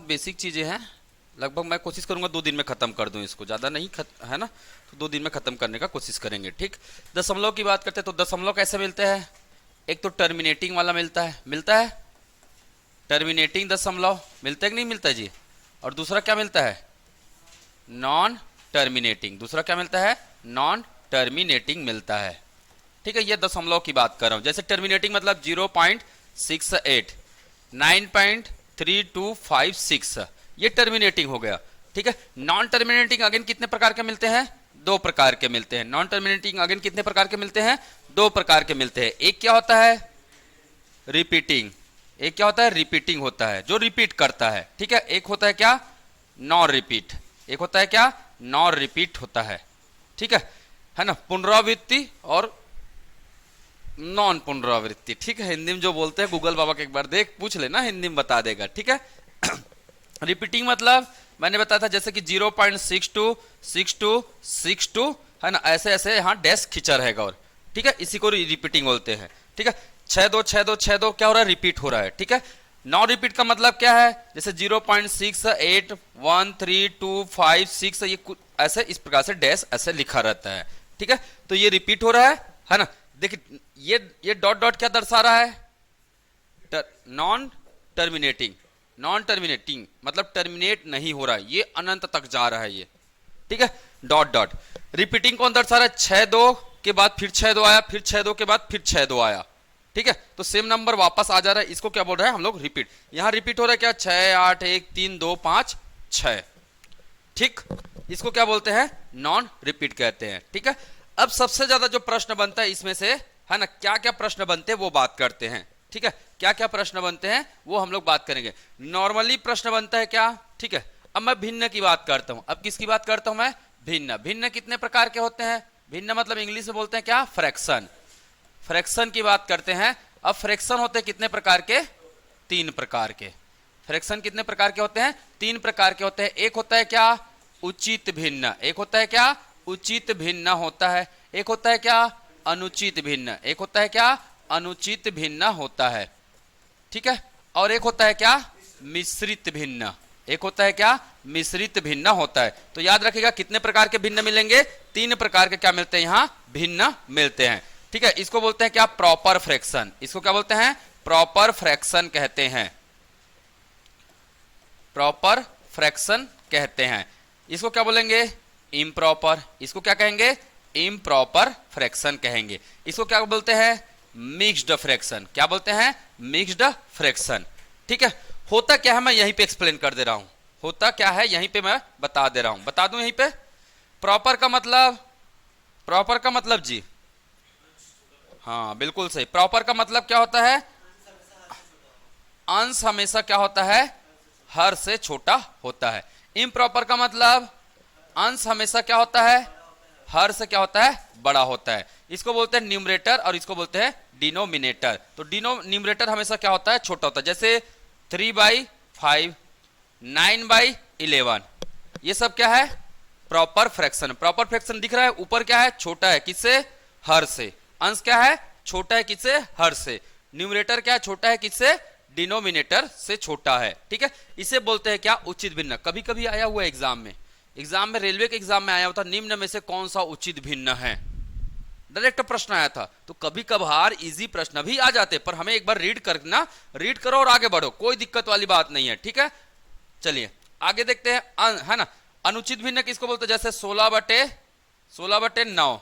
Basic चीज़ें हैं, लगभग मैं कोशिश करूंगा 2 दिन में ख़त्म कर दूं इसको, ज़्यादा नहीं है ना, तो 2 दिन में ख़त्म करने का कोशिश करेंगे। ठीक, दशमलव की बात करते हैं तो दशमलव कैसे मिलते हैं? एक तो टर्मिनेटिंग वाला मिलता है टर्मिनेटिंग दशमलव मिलता है कि नहीं मिलता है जी, और दूसरा क्या मिलता है? Non terminating. दूसरा क्या मिलता है? नॉन टर्मिनेटिंग मिलता है। ठीक है, ये दशमलव की बात कर रहा हूं। जैसे टर्मिनेटिंग मतलब 0.68, 9.3256, ये टर्मिनेटिंग हो गया। ठीक है, नॉन टर्मिनेटिंग अगेन कितने प्रकार के मिलते हैं? 2 प्रकार के मिलते हैं। नॉन टर्मिनेटिंग अगेन कितने प्रकार के मिलते हैं? 2 प्रकार के मिलते हैं। एक क्या होता है? रिपीटिंग। एक क्या होता है? रिपीटिंग होता है, जो रिपीट करता है। ठीक है, एक होता है क्या? Non repeat. एक होता है क्या? नॉन रिपीट होता है। ठीक है ना, पुनरावृत्ति और नॉन पुनरावृत्ति। ठीक है, हिंदी में जो बोलते हैं गूगल बाबा के एक बार देख पूछ लेना, हिंदी में बता देगा। ठीक है, रिपीटिंग मतलब मैंने बताया था जैसे कि 0.626262 है ना, ऐसे ऐसे यहाँ डैश खींचा रहेगा। और ठीक है, इसी को रिपीटिंग बोलते हैं। ठीक है, 626262 क्या हो रहा है? रिपीट हो रहा है। ठीक है, नॉन रिपीट का मतलब क्या है? जैसे 0.68132556, ये ऐसे इस प्रकार से डैश ऐसे लिखा रहता है। ठीक है, तो ये रिपीट हो रहा है ना। देखिए ये डॉट डॉट क्या दर्शा रहा है? Non terminating. नॉन टर्मिनेटिंग मतलब टर्मिनेट नहीं हो रहा है, ये अनंत तक जा रहा है ये। ठीक है, डॉट डॉट। रिपीटिंग कौन दर्शा रहा है? 62 के बाद फिर 62 आया, फिर 62 के बाद फिर 62 आया। ठीक है, तो सेम नंबर वापस आ जा रहा है, इसको क्या बोल रहे हैं हम लोग? रिपीट। यहां रिपीट हो रहा है क्या? 6 8 1 3 2 5 6। ठीक, इसको क्या बोलते हैं? नॉन रिपीट कहते हैं। ठीक है, अब सबसे ज्यादा जो प्रश्न बनता है इसमें से है ना, क्या क्या प्रश्न बनते हैं वो बात करते हैं। ठीक है, क्या क्या प्रश्न बनते हैं वो हम लोग बात करेंगे। नॉर्मली प्रश्न बनता है क्या? ठीक है, अब मैं भिन्न की बात करता हूं। अब किसकी बात करता हूं मैं? भिन्न। भिन्न कितने प्रकार के होते हैं? भिन्न मतलब इंग्लिश में बोलते हैं क्या? फ्रैक्शन। फ्रैक्शन की बात करते हैं। अब फ्रैक्शन होते हैं कितने प्रकार के? 3 प्रकार के। फ्रैक्शन कितने प्रकार के होते हैं? 3 प्रकार के होते हैं। एक होता है क्या? उचित भिन्न। एक होता है क्या? उचित भिन्न होता है। एक होता है क्या? अनुचित भिन्न। एक होता है क्या? अनुचित भिन्न होता है। ठीक है, और एक होता है क्या? मिश्रित भिन्न। एक होता है क्या? मिश्रित भिन्न होता है। तो याद रखिएगा कितने प्रकार के भिन्न मिलेंगे? 3 प्रकार के क्या मिलते हैं यहां? भिन्न मिलते हैं। ठीक है, इसको बोलते हैं क्या? Proper fraction. इसको क्या बोलते हैं? प्रॉपर फ्रैक्शन कहते हैं। प्रॉपर फ्रैक्शन कहते हैं। इसको क्या बोलेंगे? इम्प्रॉपर। इसको क्या कहेंगे? इम्प्रॉपर फ्रैक्शन कहेंगे। इसको क्या बोलते हैं? Mixed fraction. क्या बोलते हैं? Mixed fraction. ठीक है, होता क्या है मैं यहीं पे एक्सप्लेन कर दे रहा हूं। होता क्या है यहीं पे मैं बता दे रहा हूं, बता दूं यहीं पे। प्रॉपर का मतलब, प्रॉपर का मतलब जी, हाँ बिल्कुल सही। प्रॉपर का मतलब क्या होता है? अंश हमेशा क्या होता है? हर से छोटा होता है। इम्प्रॉपर का मतलब अंश हमेशा क्या होता है? हर से क्या होता है? बड़ा होता है। इसको बोलते हैं न्यूमरेटर और इसको बोलते हैं डिनोमिनेटर। तो न्यूमरेटर हमेशा क्या होता है? छोटा होता है। जैसे 3/5, 9/11, ये सब क्या है? Proper fraction. प्रॉपर फ्रैक्शन दिख रहा है ऊपर क्या है? छोटा है किससे? हर से। अंश क्या है? छोटा है किससे? हर से। न्यूमरेटर क्या है? छोटा है किससे? डिनोमिनेटर से छोटा है। ठीक है, इसे बोलते हैं क्या? उचित भिन्न। कभी कभी आया हुआ एग्जाम में रेलवे के एग्जाम में आया होता, निम्न में से कौन सा उचित भिन्न है, डायरेक्ट प्रश्न आया था। तो कभी कभार इजी प्रश्न भी आ जाते, पर हमें एक बार रीड करना, रीड करो और आगे बढ़ो, कोई दिक्कत वाली बात नहीं है। ठीक है, चलिए आगे देखते हैं। है ना, अनुचित भिन्न किसको बोलते हैं? जैसे 16/9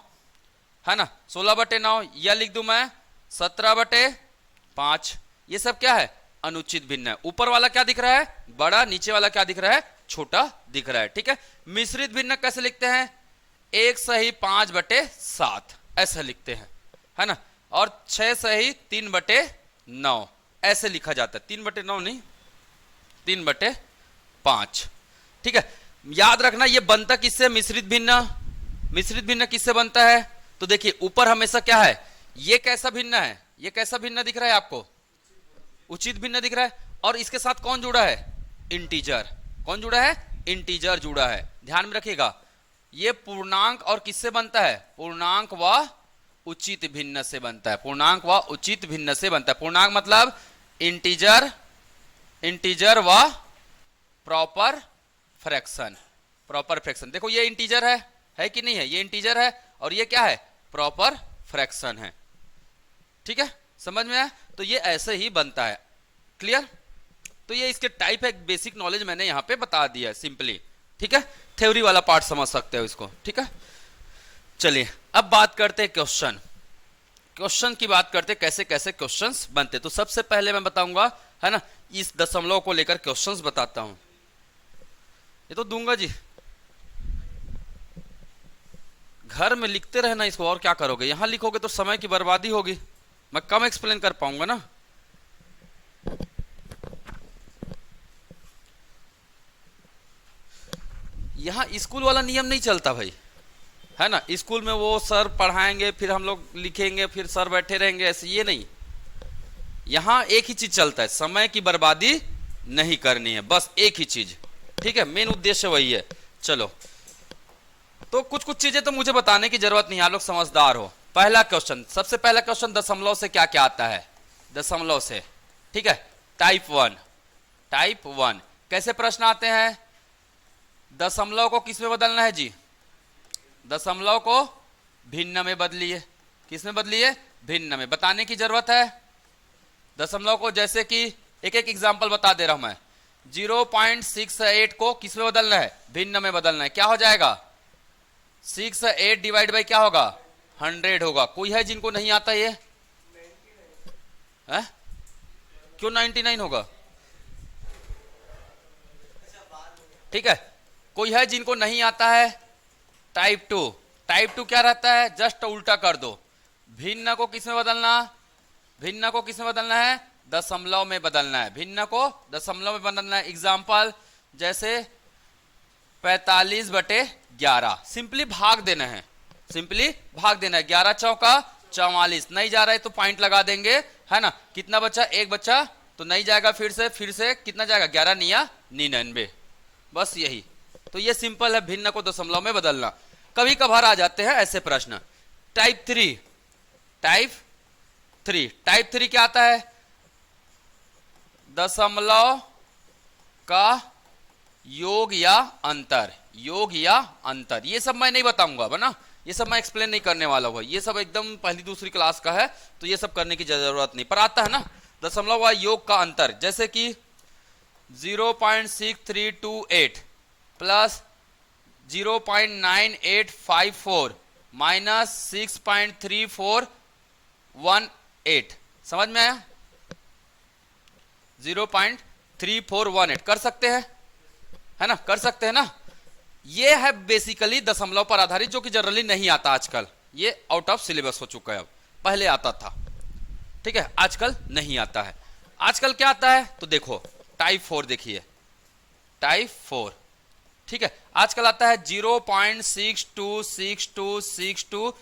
है ना, 16/9, या लिख दूं मैं 17/5। ये सब क्या है? अनुचित भिन्न है। ऊपर वाला क्या दिख रहा है? बड़ा, नीचे वाला क्या दिख रहा है? छोटा दिख रहा है। ठीक है, मिश्रित भिन्न कैसे लिखते हैं? 1/5/7 ऐसे लिखते हैं, है ना, और 6/3/9 ऐसे लिखा जाता है। 3/9 नहीं, 3/5। ठीक है, याद रखना ये बनता किससे? मिश्रित भिन्न। मिश्रित भिन्न किससे बनता है? तो देखिए ऊपर हमेशा क्या है? ये कैसा भिन्न है? ये कैसा भिन्न दिख रहा है आपको? उचित भिन्न दिख रहा है। और इसके साथ कौन जुड़ा है? इंटीजर। कौन जुड़ा है? इंटीजर जुड़ा है। ध्यान में रखिएगा, ये पूर्णांक और किससे बनता है? पूर्णांक व उचित भिन्न से बनता है। पूर्णांक व उचित भिन्न से बनता है। पूर्णांक मतलब इंटीजर, इंटीजर व प्रॉपर फ्रैक्शन, प्रॉपर फ्रैक्शन। देखो ये इंटीजर है कि नहीं है, ये इंटीजर है और ये क्या है, प्रॉपर फ्रैक्शन है। ठीक है, समझ में आया? तो ये ऐसे ही बनता है। क्लियर? तो ये इसके टाइप है, बेसिक नॉलेज मैंने यहां पे बता दिया है सिंपली। ठीक है, थ्योरी वाला पार्ट समझ सकते हो इसको। ठीक है, चलिए अब बात करते हैं क्वेश्चन। क्वेश्चन की बात करते हैं, कैसे कैसे क्वेश्चंस बनते। तो सबसे पहले मैं बताऊंगा, है ना, इस दशमलव को लेकर क्वेश्चंस बताता हूं। ये तो दूंगा जी, घर में लिखते रहना इसको, और क्या करोगे, यहां लिखोगे तो समय की बर्बादी होगी, मैं कम एक्सप्लेन कर पाऊंगा ना। यहां स्कूल वाला नियम नहीं चलता भाई, है ना। स्कूल में वो सर पढ़ाएंगे, फिर हम लोग लिखेंगे, फिर सर बैठे रहेंगे, ऐसे ये नहीं। यहां एक ही चीज चलता है, समय की बर्बादी नहीं करनी है, बस एक ही चीज। ठीक है, मेन उद्देश्य वही है। चलो, तो कुछ कुछ चीजें तो मुझे बताने की जरूरत नहीं, आप लोग समझदार हो। पहला क्वेश्चन, सबसे पहला क्वेश्चन, दशमलव से क्या क्या आता है, दशमलव से। ठीक है, टाइप 1, टाइप 1 कैसे प्रश्न आते हैं, दशमलव को किस में बदलना है जी, दशमलव को भिन्न में बदलिए। किस में बदलिए, भिन्न में। बताने की जरूरत है दशमलव को, जैसे कि एक एक एग्जांपल बता दे रहा हूं मैं। 0.68 को किस में बदलना है, भिन्न में बदलना है। क्या हो जाएगा, 68 डिवाइड बाई क्या होगा, 100 होगा। कोई है जिनको नहीं आता ये है? क्यों 99 होगा? ठीक है, कोई है जिनको नहीं आता है? टाइप 2, टाइप 2 क्या रहता है, जस्ट उल्टा कर दो। भिन्न को किस में बदलना, भिन्न को किस में बदलना है, दशमलव में बदलना है। भिन्न को दशमलव में बदलना है। एग्जाम्पल जैसे 45/11, सिंपली भाग देना है, सिंपली भाग देना है। 11 चौका 44, नहीं जा रहा है तो पॉइंट लगा देंगे, है ना। कितना बचा, एक बचा, तो नहीं जाएगा, फिर से कितना जाएगा, 11 निया 99, बस यही। तो ये सिंपल है, भिन्न को दशमलव में बदलना। कभी कभार आ जाते हैं ऐसे प्रश्न। टाइप 3, टाइप 3, टाइप 3 क्या आता है, दशमलव का योग या अंतर, योग या अंतर। ये सब मैं नहीं बताऊंगा अब ना, ये सब मैं एक्सप्लेन नहीं करने वाला हूं, ये सब एकदम पहली दूसरी क्लास का है, तो ये सब करने की जरूरत नहीं। पर आता है ना दशमलव व योग का अंतर, जैसे कि 0.6328 प्लस 0.9854 माइनस 6.3418, समझ में आया? 0.3418 कर सकते हैं, है ना, कर सकते हैं ना। ये है बेसिकली दशमलव पर आधारित, जो कि जनरली नहीं आता आजकल, ये आउट ऑफ सिलेबस हो चुका है। अब पहले आता था, ठीक है, आजकल नहीं आता है। आजकल क्या आता है, तो देखो टाइप 4 देखिए, टाइप 4, ठीक है, आजकल आता है 0.626262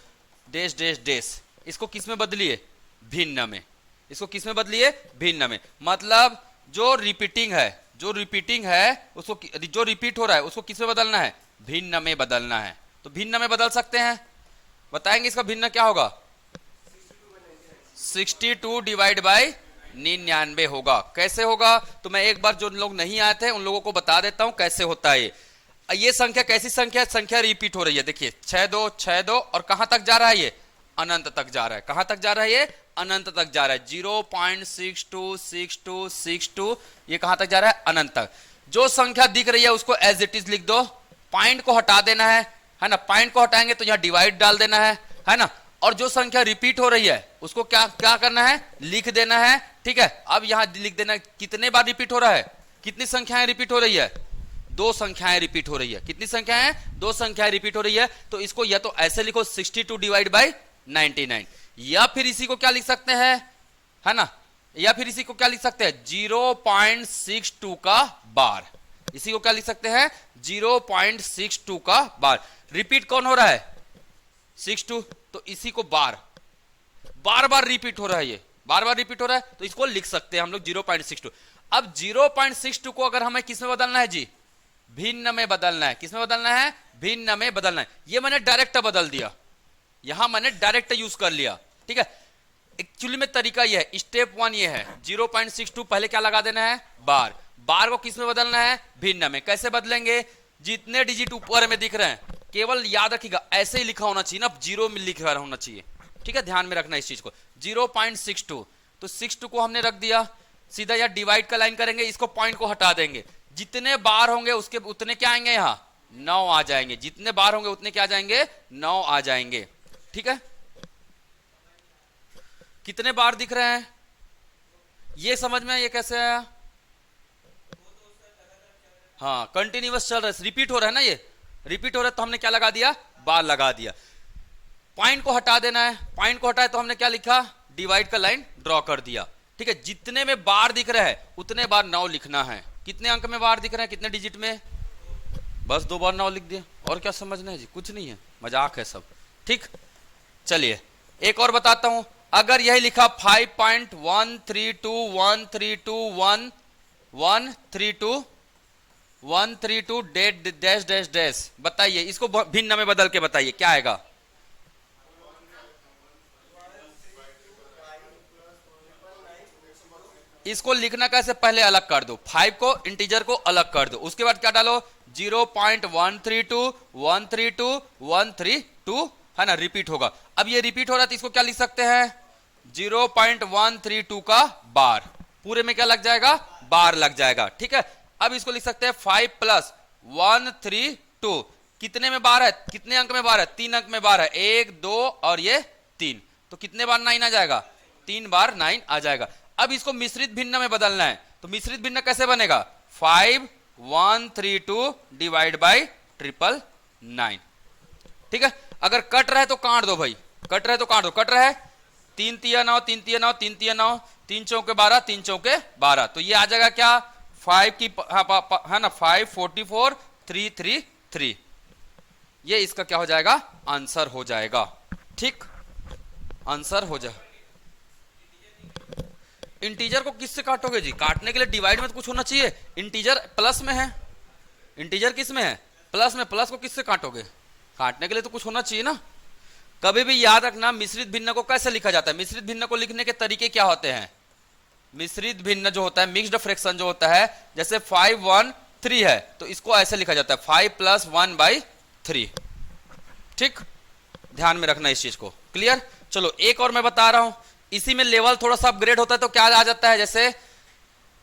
डैश डैश डैश। इसको किस में बदलिए, भिन्न में। इसको किस में बदलिए, भिन्न में। मतलब जो रिपीटिंग है, जो रिपीटिंग है उसको, जो रिपीट हो रहा है उसको किस में बदलना है, भिन्न में बदलना है। तो भिन्न में बदल सकते हैं, बताएंगे इसका भिन्न क्या होगा, 62 डिवाइड बाई 99 होगा। कैसे होगा, तो मैं एक बार जो लोग नहीं आए थे उन लोगों को बता देता हूं कैसे होता है। ये संख्या कैसी संख्या है, संख्या रिपीट हो रही है। देखिए 6 2 और कहां तक जा रहा है, ये अनंत तक जा रहा है। कहां तक जा रहा है, ये अनंत तक जा रहा है। 0.626262, ये कहां तक जा रहा है, अनंत तक। जो संख्या दिख रही है उसको एज इट इज लिख दो, पॉइंट को हटा देना है ना। पॉइंट को हटाएंगे तो यहां डिवाइड डाल देना है ना। और जो संख्या रिपीट हो रही है उसको क्या क्या करना है, लिख देना है। ठीक है, अब यहां लिख देना कितने बार रिपीट हो रहा है, कितनी संख्याएं रिपीट हो रही है, 2 संख्याएं रिपीट हो रही है। कितनी संख्याएं, 2 संख्याएं रिपीट हो रही है। तो इसको या तो ऐसे लिखो 62 डिवाइड बाई 99, या फिर इसी को क्या लिख सकते हैं, है ना, या फिर इसी को क्या लिख सकते हैं, 0.62 का बार। इसी को क्या लिख सकते हैं, 0.62 का बार। रिपीट कौन हो रहा है, 62, तो इसी को बार बार रिपीट हो रहा है, ये बार बार रिपीट हो रहा है, तो इसको लिख सकते हैं हम लोग 0.62। अब 0.62 को अगर हमें किस में बदलना है जी, भिन्न में बदलना है। किस में बदलना है, भिन्न में बदलना है। ये मैंने डायरेक्ट बदल दिया, यहां मैंने डायरेक्ट यूज कर लिया। ठीक है, एक्चुअली में तरीका ये है, स्टेप 1 ये है, 0.62 पहले क्या लगा देना है, बार, बार को किस में बदलना है, भिन्न में। कैसे बदलेंगे, जितने डिजिट ऊपर में दिख रहे हैं केवल याद रखिएगा ऐसे ही लिखा होना चाहिए ना, जीरो में लिखा होना चाहिए, ठीक है, ध्यान में रखना इस चीज को। 0.62 तो 62 को हमने रख दिया, सीधा या डिवाइड का लाइन करेंगे, इसको पॉइंट को हटा देंगे, जितने बार होंगे उसके उतने क्या आएंगे, यहां 9 आ जाएंगे, जितने बार होंगे उतने क्या आ जाएंगे, 9 आ जाएंगे, ठीक है। कितने बार दिख रहे हैं ये समझ में, ये कैसे आया, हाँ कंटिन्यूअस चल रहा है, रिपीट हो रहा है ना, ये रिपीट हो रहा है तो हमने क्या लगा दिया, बार लगा दिया। पॉइंट को हटा देना है, पॉइंट को हटाए तो हमने क्या लिखा, डिवाइड का लाइन ड्रॉ कर दिया, ठीक है। जितने में बार दिख रहा है उतने बार 9 लिखना है। कितने अंक में बार दिख रहे हैं, कितने डिजिट में, बस 2 बार 9 लिख दिया, और क्या समझना है जी, कुछ नहीं है, मजाक है सब, ठीक। चलिए एक और बताता हूं, अगर यही लिखा 5.132 डैश डैश डैश, बताइए इसको भिन्न में बदल के बताइए क्या आएगा। इसको लिखना कैसे, पहले अलग कर दो, 5 को इंटीजर को अलग कर दो, उसके बाद क्या डालो 0.132 है ना, रिपीट होगा। अब ये रिपीट हो रहा है तो इसको क्या लिख सकते हैं, 0.132 का बार, पूरे में क्या लग जाएगा, बार लग जाएगा, ठीक है। अब इसको लिख सकते हैं 5 + 132, कितने में बार है, कितने अंक में बार है, 3 अंक में बार है, 1 2 और ये 3, तो कितने बार 9 आ जाएगा, 3 बार 9 आ जाएगा। अब इसको मिश्रित भिन्न में बदलना है, तो मिश्रित भिन्न कैसे बनेगा, 5132 डिवाइड बाई 999, ठीक है। अगर कट रहे तो काट दो भाई, कट रहे तो काट दो, कट रहे 3 तिया 9, 3 तिया 9, 3 तिया 9, 3 चौके 12, 3 चौके 12, तो ये आ जाएगा क्या, 5 की है ना, 544 333, ये इसका क्या हो जाएगा, आंसर हो जाएगा, ठीक, आंसर हो जाए। इंटीजर को किससे काटोगे जी, काटने के लिए डिवाइड में तो कुछ होना चाहिए, इंटीजर प्लस में है, इंटीजर किस में है, प्लस में, प्लस को किससे काटोगे, काटने के लिए तो कुछ होना चाहिए ना। कभी भी याद रखना मिश्रित भिन्न को कैसे लिखा जाता है, मिश्रित भिन्न को लिखने के तरीके क्या होते हैं, मिश्रित भिन्न जो होता है, मिक्स्ड फ्रैक्शन जो होता है, जैसे 5 1 3 है तो इसको ऐसे लिखा जाता है 5 + 1/3, ठीक, ध्यान में रखना इस चीज को, क्लियर। चलो एक और मैं बता रहा हूं, इसी में लेवल थोड़ा सा अपग्रेड होता है तो क्या आ जाता है, जैसे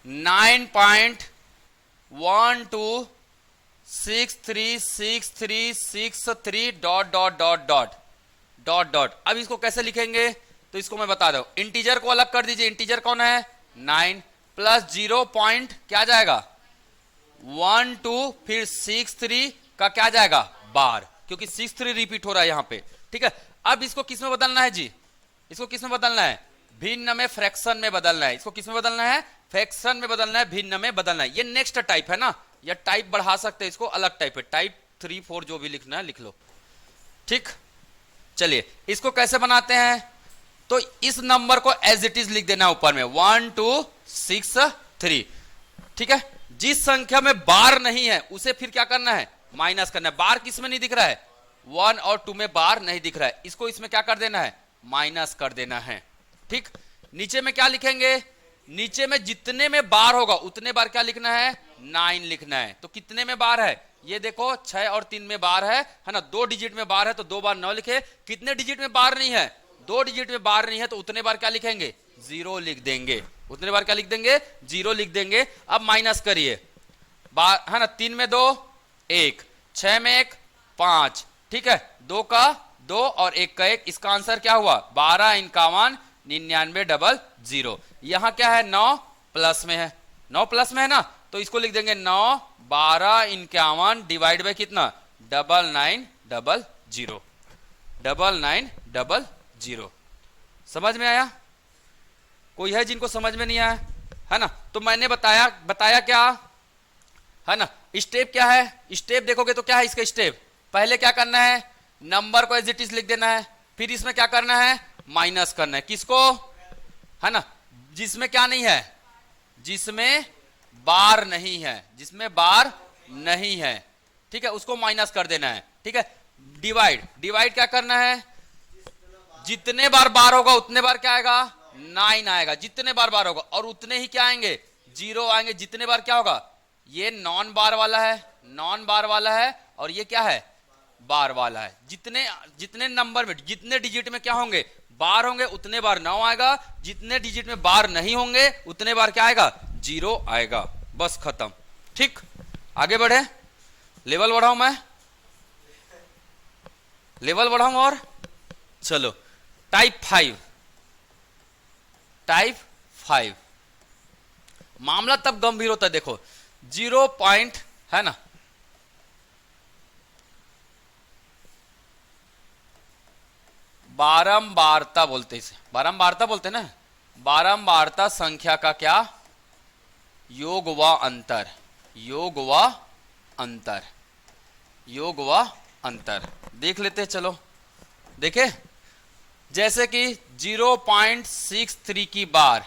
9.12636363 dot dot dot dot dot dot. अब इसको कैसे लिखेंगे, तो इसको मैं बता दूं, इंटीजर को अलग कर दीजिए, इंटीजर कौन है 9 प्लस 0 पॉइंट क्या जाएगा 1 2, फिर 63 का क्या जाएगा बार, क्योंकि 63 रिपीट हो रहा है यहां पे, ठीक है। अब इसको किस में बदलना है जी, इसको किस में बदलना है, भिन्न में, फ्रैक्शन में बदलना है, इसको किस में बदलना है, फ्रैक्शन में बदलना है, भिन्न में बदलना है। ये नेक्स्ट टाइप है ना, या टाइप बढ़ा सकते हैं, इसको अलग टाइप है, टाइप 3 4 जो भी लिखना है लिख लो, ठीक। चलिए इसको कैसे बनाते हैं, तो इस नंबर को एज इट इज लिख देना ऊपर में 1 2 6 3, ठीक है। जिस संख्या में बार नहीं है उसे फिर क्या करना है, माइनस करना है। बार किस में नहीं दिख रहा है, 1 और 2 में बार नहीं दिख रहा है, इसको इसमें क्या कर देना है, माइनस कर देना है, ठीक। नीचे में क्या लिखेंगे, नीचे में जितने में बार होगा उतने बार क्या लिखना है, 9 लिखना है। तो कितने में बार है, ये देखो 6 और 3 में बार है ना, 2 डिजिट में बार है तो 2 बार 9 लिखे। कितने डिजिट में बार नहीं है, 2 डिजिट में बार नहीं है तो उतने बार क्या लिखेंगे, 0 लिख देंगे, उतने बार क्या लिख देंगे, 0 लिख देंगे। अब माइनस करिए, बार है ना, 3 में 2 1, 6 में 1 5, ठीक है, 2 का 2 और 1 का 1, इसका आंसर क्या हुआ 12 51 99 00। यहां क्या है 9 प्लस में है, 9 प्लस में है ना, तो इसको लिख देंगे 9 12 51 डिवाइड बाय कितना 9900, 9900। समझ में आया, कोई है जिनको समझ में नहीं आया, है ना। तो मैंने बताया क्या है ना, स्टेप क्या है, स्टेप देखोगे तो क्या है इसका स्टेप, पहले क्या करना है, नंबर को एज इट इज लिख देना है, फिर इसमें क्या करना है, माइनस करना है, किसको, है ना, जिसमें क्या नहीं है, जिसमें बार नहीं है, जिसमें बार नहीं है, ठीक है, उसको माइनस कर देना है, ठीक है। डिवाइड, डिवाइड क्या करना है, जितने बार बार होगा उतने बार क्या आएगा 9 आएगा, जितने बार बार होगा, और उतने ही क्या आएंगे जीरो आएंगे जितने बार क्या होगा, ये नॉन बार वाला है, नॉन बार वाला है, और ये क्या है, बार वाला है। जितने जितने नंबर में, जितने डिजिट में क्या होंगे, बार होंगे, उतने बार 9 आएगा। जितने डिजिट में बार नहीं होंगे उतने बार क्या आएगा, 0 आएगा। बस खत्म। ठीक, आगे बढ़े, लेवल बढ़ाऊं, मैं लेवल बढ़ाऊं और चलो टाइप 5। टाइप 5 मामला तब गंभीर होता है, देखो 0 पॉइंट है ना, बारंबारता बोलते, इसे बारंबारता बोलते ना, बारंबारता संख्या का क्या, योग व अंतर, योग व अंतर, योग व अंतर देख लेते हैं। चलो देखे, जैसे कि 0.63 की बार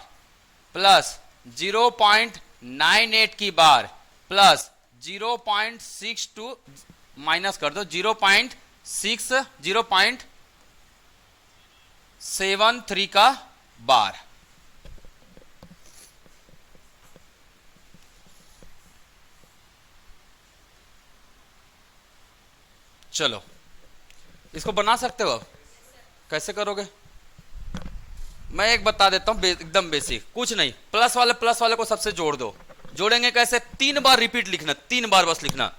प्लस 0.98 की बार प्लस 0.62 माइनस कर दो 0.73 का बार। चलो इसको बना सकते हो, कैसे करोगे, मैं एक बता देता हूं, एकदम बेसिक, कुछ नहीं, प्लस वाले को सबसे जोड़ दो। जोड़ेंगे कैसे, 3 बार रिपीट लिखना, 3 बार बस लिखना,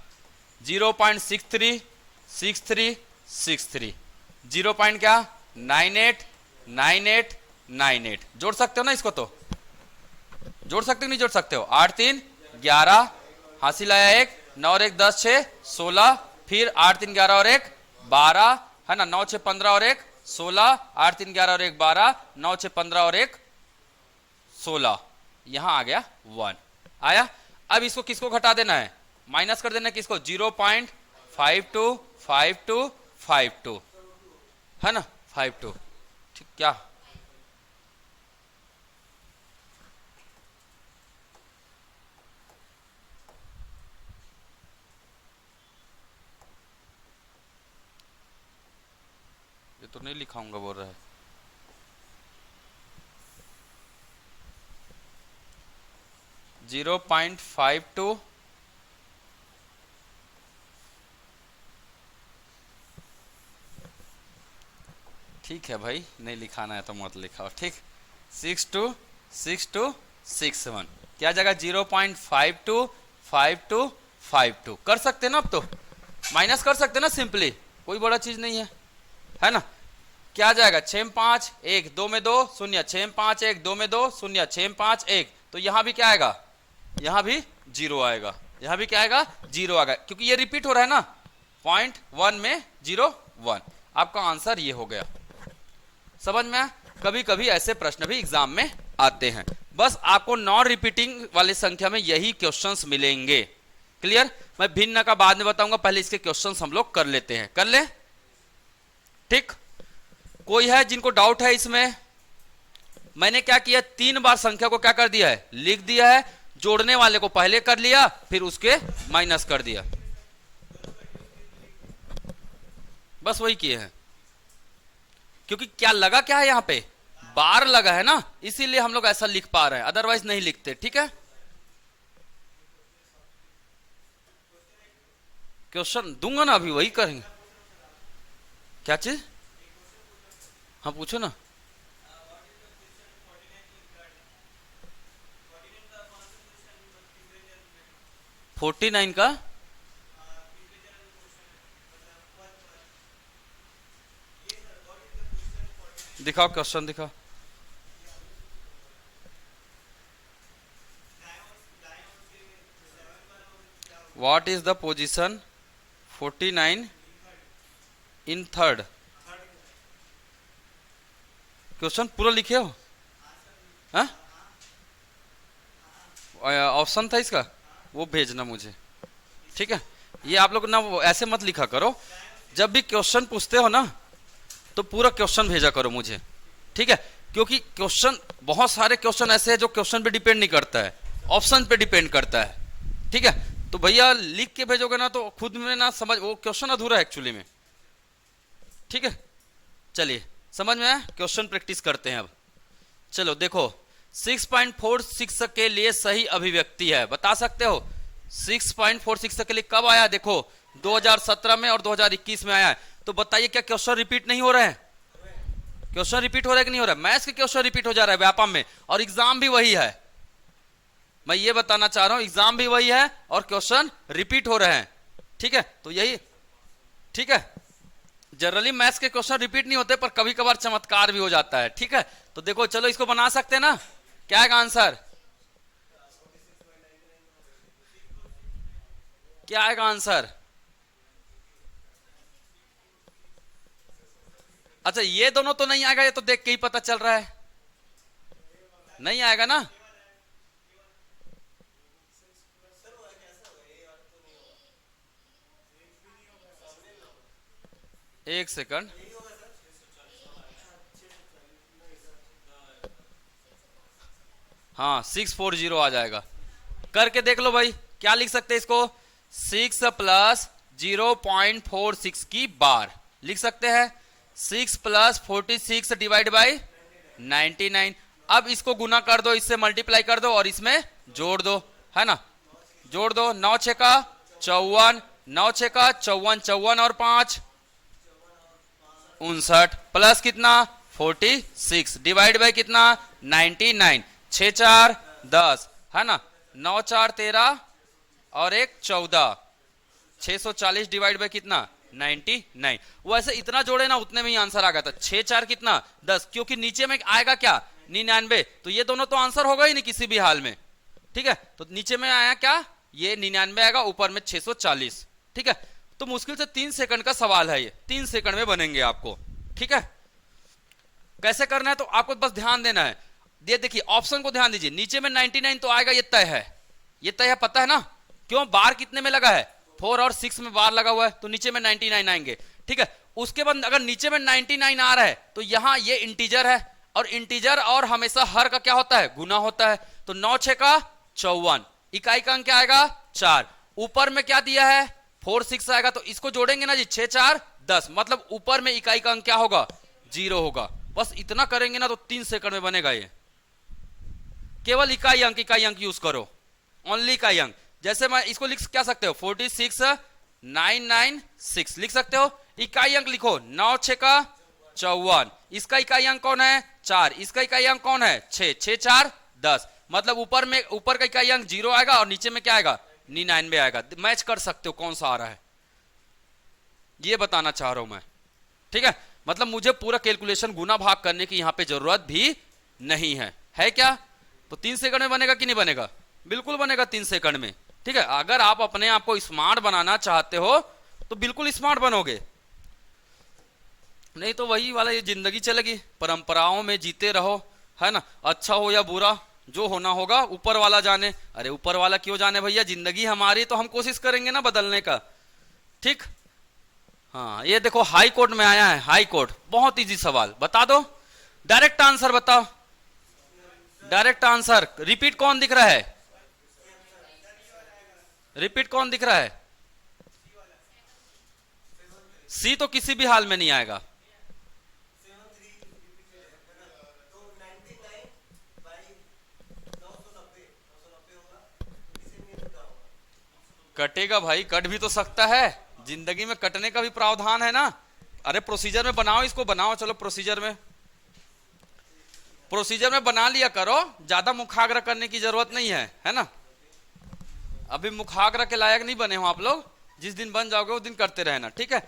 0.63 63 63 0. क्या 98 98 98। जोड़ सकते हो ना इसको, तो जोड़ सकते हो नहीं जोड़ सकते हो, 8 3 11 हासिल आया 1, 9 और 1 10 6 16, फिर 8 3 11 और 1 12 है ना, 9 6 15 और 1 16, 8 3 11 और 1 12, 9 6 15 और 1 16, यहां आ गया 1 आया। अब इसको किसको घटा देना है, माइनस कर देना है किसको, 0.52 52 52 है ना, 52। ठीक, क्या ये तो नहीं लिखाऊंगा बोल रहा है, .52 ठीक है भाई, नहीं लिखाना है तो मत लिखाओ। ठीक, 62 62 61 क्या जगह 0.52 52 52 कर सकते ना, अब तो माइनस कर सकते ना सिंपली, कोई बड़ा चीज नहीं है ना। क्या जाएगा 6 5 1 2 में 2 शून्य, 6 5 1 2 में 2 शून्य, 6 5 1, तो यहां भी क्या आएगा, यहां भी 0 आएगा, यहां भी क्या आएगा 0 आएगा, क्योंकि ये रिपीट हो रहा है ना, 0.1 में 0 1। आपका आंसर ये हो गया, समझ में। कभी कभी ऐसे प्रश्न भी एग्जाम में आते हैं, बस आपको नॉन रिपीटिंग वाली संख्या में यही क्वेश्चंस मिलेंगे। क्लियर, मैं भिन्न का बाद में बताऊंगा, पहले इसके क्वेश्चंस हम लोग कर लेते हैं, कर ले। ठीक, कोई है जिनको डाउट है इसमें, मैंने क्या किया, 3 बार संख्या को क्या कर दिया है, लिख दिया है, जोड़ने वाले को पहले कर लिया, फिर उसके माइनस कर दिया, बस वही किए हैं। क्योंकि क्या लगा, क्या है यहां पे बार लगा है ना, इसीलिए हम लोग ऐसा लिख पा रहे हैं, अदरवाइज नहीं लिखते। ठीक है, क्वेश्चन दूंगा ना, अभी वही करेंगे। क्या चीज, हाँ पूछो ना। फोर्टी 49 का दिखाओ, क्वेश्चन दिखाओ। What is the position 49 in third, question पूरा लिखे हो, हाँ ऑप्शन था इसका, वो भेजना मुझे। ठीक है, ये आप लोग ना ऐसे मत लिखा करो, जब भी क्वेश्चन पूछते हो ना तो पूरा क्वेश्चन भेजा करो मुझे। ठीक है, क्योंकि क्वेश्चन बहुत सारे क्वेश्चन ऐसे हैं जो क्वेश्चन पे डिपेंड नहीं करता है, ऑप्शन पे डिपेंड करता है। ठीक है, तो भैया लिख के भेजोगे ना तो खुद में ना समझ, वो क्वेश्चन अधूरा है एक्चुअली में। ठीक है, चलिए समझ में आया, क्वेश्चन प्रैक्टिस करते हैं अब। चलो देखो, 6.46 के लिए सही अभिव्यक्ति है, बता सकते हो? 6.46 के लिए कब आया? देखो 2017 में और 2021 में आया है। तो बताइए क्या क्वेश्चन रिपीट नहीं हो रहे हैं? क्वेश्चन रिपीट हो रहा है कि नहीं हो रहा है? मैथ्स के क्वेश्चन रिपीट हो जा रहा है व्यापम में, और एग्जाम भी वही है। मैं ये बताना चाह रहा हूं, एग्जाम भी वही है और क्वेश्चन रिपीट हो रहे हैं। ठीक है, तो यही ठीक है। जनरली मैथ्स के क्वेश्चन रिपीट नहीं होते, पर कभी कभार चमत्कार भी हो जाता है। ठीक है, तो देखो चलो इसको बना सकते हैं ना? क्या है आंसर? क्या आएगा आंसर? अच्छा, ये दोनों तो नहीं आएगा, ये तो देख के ही पता चल रहा है, नहीं आएगा ना। एक सेकंड, हाँ 640 आ जाएगा। करके देख लो भाई, क्या लिख सकते हैं इसको? 6 प्लस 0.46 की बार लिख सकते हैं। 6 प्लस 46 डिवाइड बाई 99। अब इसको गुना कर दो, इससे मल्टीप्लाई कर दो और इसमें जोड़ दो, है ना? जोड़ दो, 9 6 का 54, 9 6 का 54, 54 और 5 59, प्लस कितना 46 डिवाइड बाई कितना 99, 6 4 10, है ना? 9 4 13 और 1 14, 640 डिवाइड बाई कितना 99। वैसे इतना जोड़े ना उतने में ही आंसर आ गया था। 6 4 कितना 10, क्योंकि नीचे में आएगा क्या 99, तो ये दोनों तो आंसर होगा ही नहीं किसी भी हाल में। ठीक है, तो नीचे में आया क्या, ये 99 आएगा, ऊपर में 640। ठीक है, तो मुश्किल से 3 सेकंड का सवाल है ये, 3 सेकंड में बनेंगे आपको। ठीक है, कैसे करना है तो आपको बस ध्यान देना है। ये देखिए ऑप्शन को ध्यान दीजिए, नीचे में 99 तो आएगा, ये तय है, ये तय है, पता है ना? क्यों? बार कितने में लगा है? 4 और 6 में बार लगा हुआ है, तो नीचे में 99 आएंगे। ठीक है, उसके बाद अगर नीचे में 99 आ रहा है तो यहां ये इंटीजर है, और इंटीजर और हमेशा हर का क्या होता है? गुना होता है। तो 9 6 का 54, इकाई का अंक क्या आएगा 4, ऊपर में क्या दिया है 4 6 आएगा, तो इसको जोड़ेंगे ना जी, 6 4 10, मतलब ऊपर में इकाई का अंक क्या होगा 0 होगा। बस इतना करेंगे ना तो 3 सेकंड में बनेगा ये। केवल इकाई अंक यूज करो, ओनली इकाई अंक। जैसे मैं इसको लिख क्या सकते हो 46 996 लिख सकते हो, इकाई अंक लिखो 9 6 का 54, इसका इकाई अंक कौन है 4, इसका इकाई अंक कौन है 6, 6 4 10, मतलब ऊपर का इकाई अंक 0 आएगा और नीचे में क्या आएगा 99 आएगा। मैच कर सकते हो कौन सा आ रहा है, ये बताना चाह रहा हूं मैं। ठीक है, मतलब मुझे पूरा कैलकुलेशन गुना भाग करने की यहां पे जरूरत भी नहीं है क्या? तो 3 सेकंड में बनेगा कि नहीं बनेगा? बिल्कुल बनेगा 3 सेकंड में। ठीक है, अगर आप अपने आप को स्मार्ट बनाना चाहते हो तो बिल्कुल स्मार्ट बनोगे, नहीं तो वही वाला ये जिंदगी चलेगी, परंपराओं में जीते रहो, है ना? अच्छा हो या बुरा, जो होना होगा ऊपर वाला जाने। अरे ऊपर वाला क्यों जाने भैया, जिंदगी हमारी, तो हम कोशिश करेंगे ना बदलने का। ठीक, हाँ ये देखो हाई कोर्ट में आया है, हाई कोर्ट, बहुत इजी सवाल, बता दो, डायरेक्ट आंसर बताओ, डायरेक्ट आंसर। रिपीट कौन दिख रहा है? रिपीट कौन दिख रहा है? सी तो किसी भी हाल में नहीं आएगा। कटेगा भाई, कट भी तो सकता है, जिंदगी में कटने का भी प्रावधान है ना। अरे प्रोसीजर में बनाओ, इसको बनाओ, चलो प्रोसीजर में बना लिया करो, ज्यादा मुखाग्र करने की जरूरत नहीं है ना? अभी मुखाग्र के लायक नहीं बने हो आप लोग, जिस दिन बन जाओगे उस दिन करते रहना। ठीक है,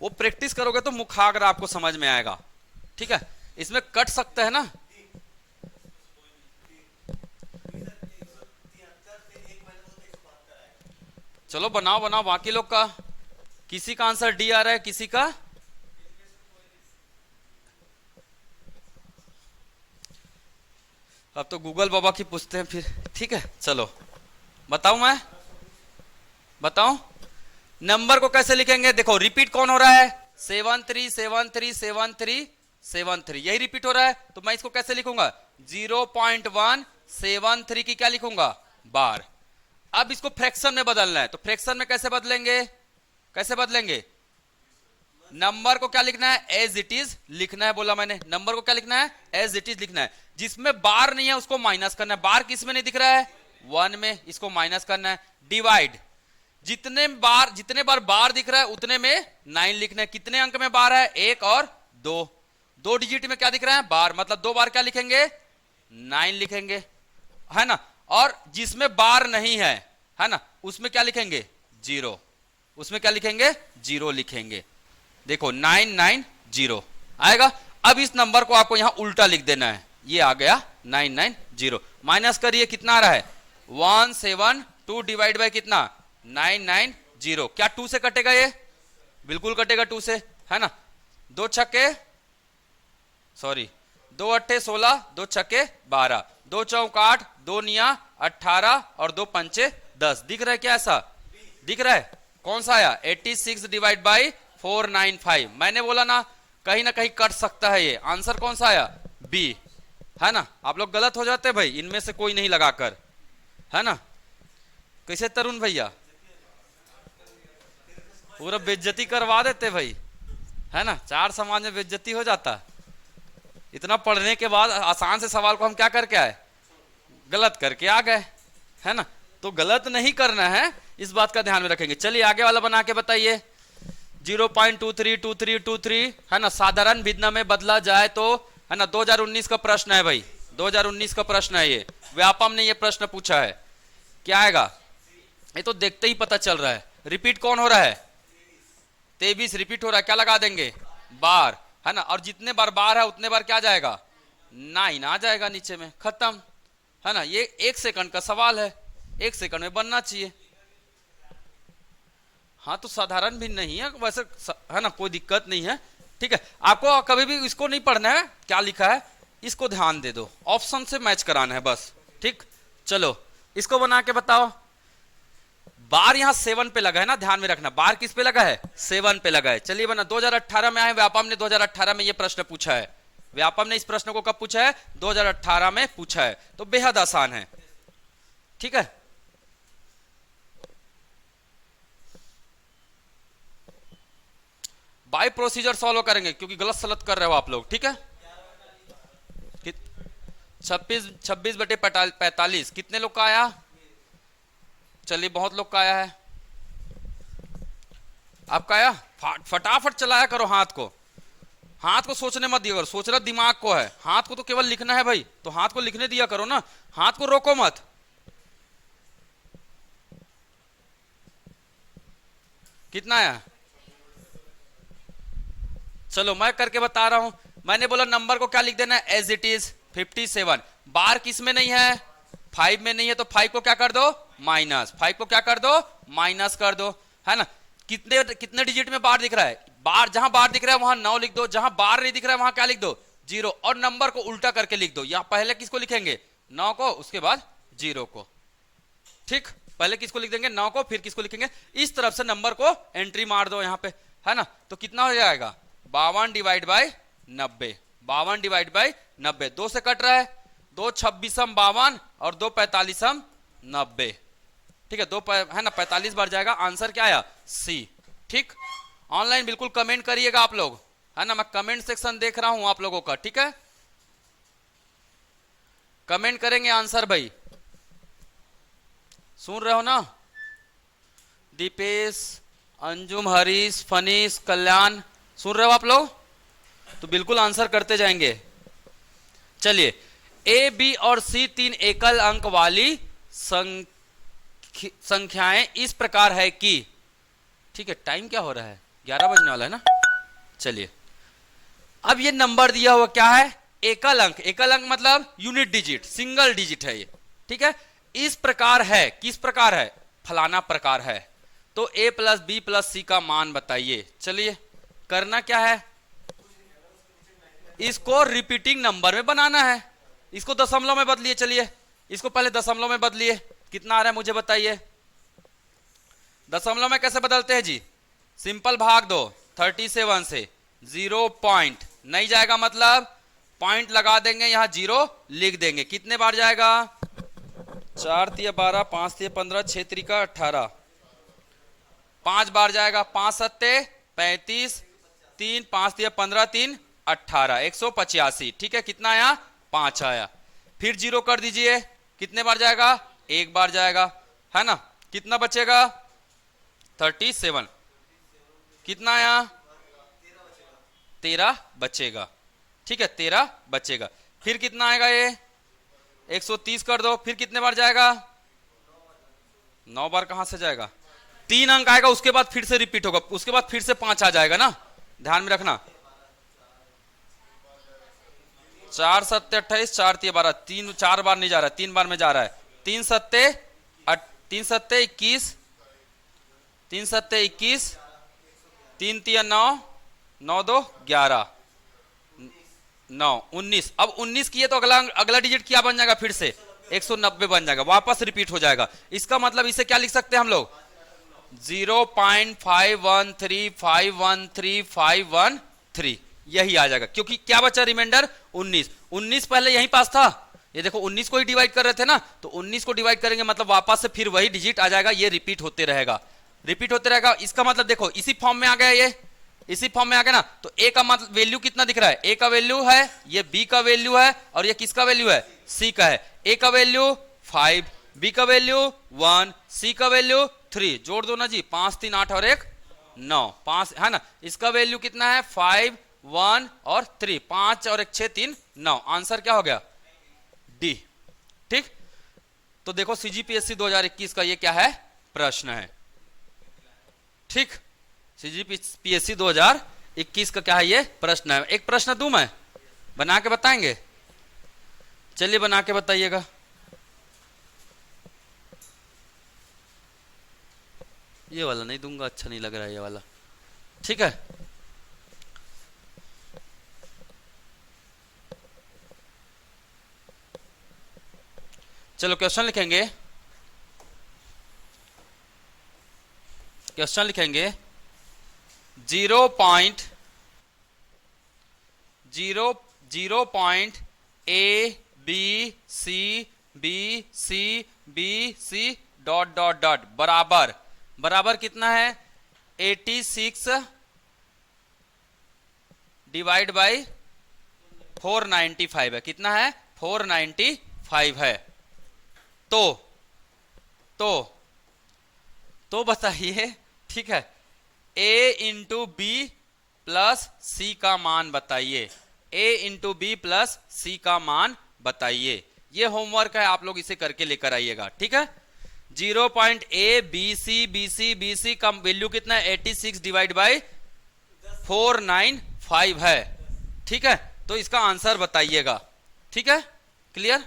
वो प्रैक्टिस करोगे तो मुखाग्र आपको समझ में आएगा। ठीक है, इसमें कट सकता है ना। चलो बनाओ बनाओ बाकी लोग का। किसी का आंसर डी आ रहा है, किसी का अब तो गूगल बाबा की पूछते हैं फिर। ठीक है, चलो बताऊं, मैं बताऊं नंबर को कैसे लिखेंगे। देखो रिपीट कौन हो रहा है 7 3 7 3 7 3 7 3, यही रिपीट हो रहा है, तो मैं इसको कैसे लिखूंगा 0.173 की क्या लिखूंगा बार। अब इसको फ्रैक्शन में बदलना है, तो फ्रैक्शन में कैसे बदलेंगे, कैसे बदलेंगे नंबर को क्या लिखना है, एज इट इज लिखना है, बोला मैंने, नंबर को क्या लिखना है, एज इट इज लिखना है। जिसमें बार नहीं है उसको माइनस करना है, बार किस में नहीं दिख रहा है, 1 में, इसको माइनस करना है। डिवाइड, जितने बार बार दिख रहा है उतने में 9 लिखना है। कितने अंक में बार है, 1 और 2, 2 डिजिट में क्या दिख रहा है, बार, मतलब 2 बार क्या लिखेंगे, 9 लिखेंगे, है ना। और जिसमें बार नहीं है ना, उसमें क्या लिखेंगे, 0, उसमें क्या लिखेंगे, 0 लिखेंगे। देखो 990 आएगा। अब इस नंबर को आपको यहां उल्टा लिख देना है, ये आ गया 990। माइनस करिए, कितना आ रहा है, 172 डिवाइड बाय कितना, 990। क्या 2 से कटेगा, ये बिल्कुल कटेगा 2 से, है ना। 2 छक्के, सॉरी 2 अट्ठे 16, 2 छक्के 12, 2 चौक 8, 2 निया 18 और 2 पंचे 10। दिख रहा है क्या, ऐसा दिख रहा है। कौन सा आया, 86 डिवाइड बाई 495। मैंने बोला ना कहीं कट सकता है ये, आंसर कौन सा आया, बी, है ना। आप लोग गलत हो जाते भाई, इनमें से कोई नहीं लगाकर, है ना। कैसे तरुण भैया, पूरा बेइज्जती करवा देते भाई, है ना। 4 समाज में बेइज्जती हो जाता। इतना पढ़ने के बाद आसान से सवाल को हम क्या करके आए, गलत करके आ गए, है ना। तो गलत नहीं करना है, इस बात का ध्यान में रखेंगे। चलिए आगे वाला बना के बताइए। 0.232323, है ना, साधारण भिन्न में बदला जाए तो, है ना। 2019 का प्रश्न है भाई, 2019 का प्रश्न है ये, व्यापम ने ये प्रश्न पूछा है। क्या आएगा, ये तो देखते ही पता चल रहा है। रिपीट कौन हो रहा है, 23 रिपीट हो रहा है, क्या लगा देंगे, बार, है ना। और जितने बार बार है उतने बार क्या जाएगा, 9 आ जाएगा नीचे में, खत्म, है ना। ये 1 सेकंड का सवाल है, 1 सेकंड में बनना चाहिए। हाँ तो साधारण भी नहीं है वैसे, है ना, कोई दिक्कत नहीं है, ठीक है। आपको कभी भी इसको नहीं पढ़ना है क्या लिखा है, इसको ध्यान दे दो, ऑप्शन से मैच कराना है बस, ठीक। चलो इसको बना के बताओ। बार यहां 7 पे लगा है ना, ध्यान में रखना, बार किस पे लगा है, 7 पे लगा है। चलिए बना, 2018 में आए, व्यापम ने 2018 में ये प्रश्न पूछा है। व्यापम ने इस प्रश्न को कब पूछा है, 2018 में पूछा है, तो बेहद आसान है, ठीक है। बाय प्रोसीजर सॉल्व करेंगे क्योंकि गलत सलत कर रहे हो आप लोग, ठीक है। 26/45 कितने लोग का आया, चलिए बहुत लोग का आया है, आपका आया। फटाफट चलाया करो हाथ को, हाथ को सोचने मत दिया करो, सोचना दिमाग को है, हाथ को तो केवल लिखना है भाई, तो हाथ को लिखने दिया करो ना, हाथ को रोको मत। कितना आया, चलो मैं करके बता रहा हूं। मैंने बोला नंबर को क्या लिख देना है, एज इट इज 57। बार किस में नहीं है, 5 में नहीं है, तो 5 को क्या कर दो, माइनस, 5 को क्या कर दो, माइनस कर दो, है ना। कितने कितने डिजिट में बार दिख रहा है, बार जहां बार दिख रहा है वहां 9 लिख दो, जहां बार नहीं दिख रहा है वहां क्या लिख दो, 0। और नंबर को उल्टा करके लिख दो, या पहले किसको लिखेंगे, 9 को, उसके बाद 0 को, ठीक। पहले किसको लिख देंगे, 9 को, फिर किसको लिखेंगे, इस तरफ से नंबर को एंट्री मार दो यहां पे, है ना। तो कितना हो जाएगा, 52 डिवाइड बाई 90, 52 डिवाइड बाई 90, 2 से कट रहा है, 2 26 52 और 2 45 90, ठीक है। 2 है ना, 45 बार जाएगा, आंसर क्या आया, सी, ठीक। ऑनलाइन बिल्कुल कमेंट करिएगा आप लोग, है ना, मैं कमेंट सेक्शन देख रहा हूं आप लोगों का, ठीक है। कमेंट करेंगे आंसर भाई, सुन रहे हो ना। दीपेश, अंजुम, हरीश, फनीश, कल्याण, सुन रहे हो आप लोग, तो बिल्कुल आंसर करते जाएंगे। चलिए, ए, बी और सी 3 एकल अंक वाली संख्याएं इस प्रकार है कि, ठीक है। टाइम क्या हो रहा है, 11 बजने वाला है ना। चलिए, अब ये नंबर दिया हुआ क्या है, एकल अंक, एकल अंक मतलब यूनिट डिजिट, सिंगल डिजिट है ये, ठीक है। इस प्रकार है, किस प्रकार है, फलाना प्रकार है। तो a प्लस बी प्लस सी का मान बताइए। चलिए करना क्या है, इसको रिपीटिंग नंबर में बनाना है, इसको दशमलव में बदलिए। चलिए इसको पहले दशमलव में बदलिए, कितना आ रहा है मुझे बताइए। दशमलव में कैसे बदलते हैं जी, सिंपल भाग दो 37 से, 0 पॉइंट नहीं जाएगा, मतलब पॉइंट लगा देंगे, यहां 0 लिख देंगे। कितने बार जाएगा, 4 तिया 12, 5 तिया 15, 6 तिया 18, 5 बार जाएगा, 5 सत्ते 35, 3 5 दिया 15 3 18 185। ठीक है, कितना आया 5 आया। फिर जीरो कर दीजिए, कितने बार जाएगा, एक बार जाएगा, है ना। कितना बचेगा 37। कितना आया 13 बचेगा। ठीक है 13 बचेगा। फिर कितना आएगा ये 130 कर दो, फिर कितने बार जाएगा 9 बार। कहां से जाएगा 3 अंक आएगा, उसके बाद फिर से रिपीट होगा, उसके बाद फिर से 5 आ जाएगा ना, ध्यान में रखना। 4 सत्ते 28, 4 तिया 12, 3 4 बार नहीं जा रहा है, 3 बार में जा रहा है। 3 सत्ते 21, 3 सत्ते 21, 3 तिया 9, 9 2 11, 9 19। अब 19 किए तो अगला अगला डिजिट क्या बन जाएगा, फिर से 190 बन जाएगा, वापस रिपीट हो जाएगा। इसका मतलब इसे क्या लिख सकते हैं हम लोग 0.513513 यही आ जाएगा, क्योंकि क्या बचा रिमाइंडर 19। 19 पहले यहीं पास था, ये देखो 19 को ही डिवाइड कर रहे थे ना, तो 19 को डिवाइड करेंगे मतलब वापस से फिर वही डिजिट आ जाएगा, ये रिपीट होते रहेगा, रिपीट होते रहेगा। इसका मतलब देखो इसी फॉर्म में आ गया, ये इसी फॉर्म में आ गया ना। तो ए का मतलब वैल्यू कितना दिख रहा है, ए का वैल्यू है, ये बी का वैल्यू है, और ये किसका वैल्यू है, सी का है। ए का वैल्यू 5, बी का वैल्यू 1, सी का वैल्यू 3। जोड़ दो ना जी, 5 3 8 और 1 9, 5 है ना। इसका वैल्यू कितना है 5 1 और 3, 5 और 1 6 3 9। आंसर क्या हो गया डी। ठीक, तो देखो सीजीपीएससी 2021 का ये क्या है प्रश्न है। ठीक, सीजीपीएससी 2021 का क्या है ये प्रश्न है। एक प्रश्न दूं मैं, बना के बताएंगे, चलिए बना के बताइएगा। ये वाला नहीं दूंगा, अच्छा नहीं लग रहा है ये वाला। ठीक है, चलो क्वेश्चन लिखेंगे, क्वेश्चन लिखेंगे 0.ABC डॉट डॉट डॉट बराबर, बराबर कितना है 86 डिवाइड बाई 495 है। कितना है 495 है। तो बताइए, ठीक है, a इंटू बी प्लस सी का मान बताइए, a इंटू बी प्लस सी का मान बताइए। ये होमवर्क है, आप लोग इसे करके लेकर आइएगा। ठीक है, 0.ABC का वैल्यू कितना है 86 डिवाइड बाई 495 है। ठीक है, तो इसका आंसर बताइएगा। ठीक है, क्लियर।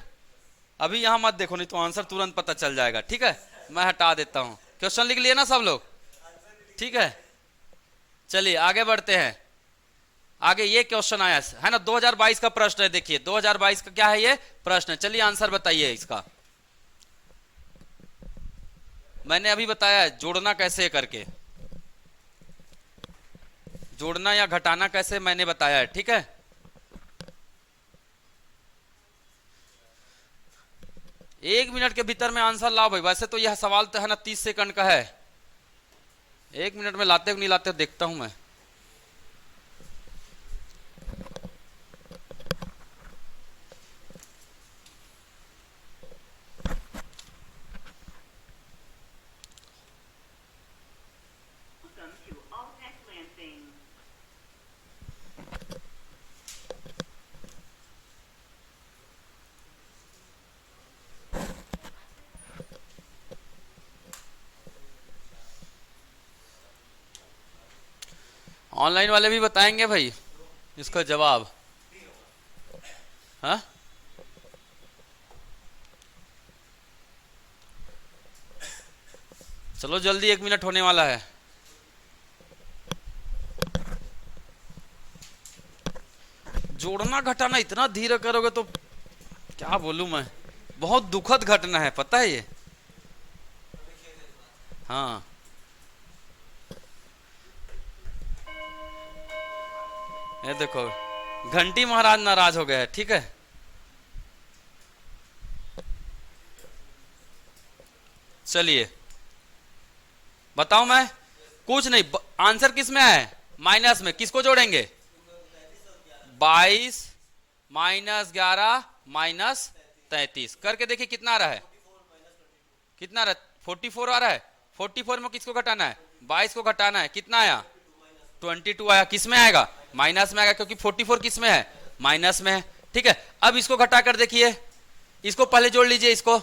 अभी यहां मत देखो, नहीं तो आंसर तुरंत पता चल जाएगा। ठीक है, मैं हटा देता हूं। क्वेश्चन लिख लिए ना सब लोग, ठीक है। चलिए आगे बढ़ते हैं। आगे ये क्वेश्चन आया है ना, 2022 का प्रश्न है। देखिए 2022 का क्या है ये प्रश्न है। चलिए आंसर बताइए इसका। मैंने अभी बताया जोड़ना कैसे करके, जोड़ना या घटाना कैसे मैंने बताया है। ठीक है, एक मिनट के भीतर में आंसर लाओ भाई। वैसे तो यह सवाल तो है ना 30 सेकंड का है, 1 मिनट में लाते हो नहीं लाते हो देखता हूं मैं। ऑनलाइन वाले भी बताएंगे भाई इसका जवाब। हाँ, चलो जल्दी, 1 मिनट होने वाला है। जोड़ना घटाना इतना धीरे करोगे तो क्या बोलूं मैं, बहुत दुखद घटना है, पता है ये। हाँ, ये देखो घंटी महाराज नाराज हो गए हैं। ठीक है, चलिए बताओ। मैं कुछ नहीं, आंसर किस में आया है माइनस में किसको जोड़ेंगे? 22 माइनस 11 माइनस 33 करके देखिए कितना आ रहा है, कितना आ रहा है? 44 आ रहा है। 44 में किसको घटाना है? 22 को घटाना है। कितना आया? 22 आया। किस में आएगा? माइनस में आएगा, क्योंकि 44 किस में है? माइनस में है। ठीक है, अब इसको घटा कर देखिए, इसको पहले जोड़ लीजिए, इसको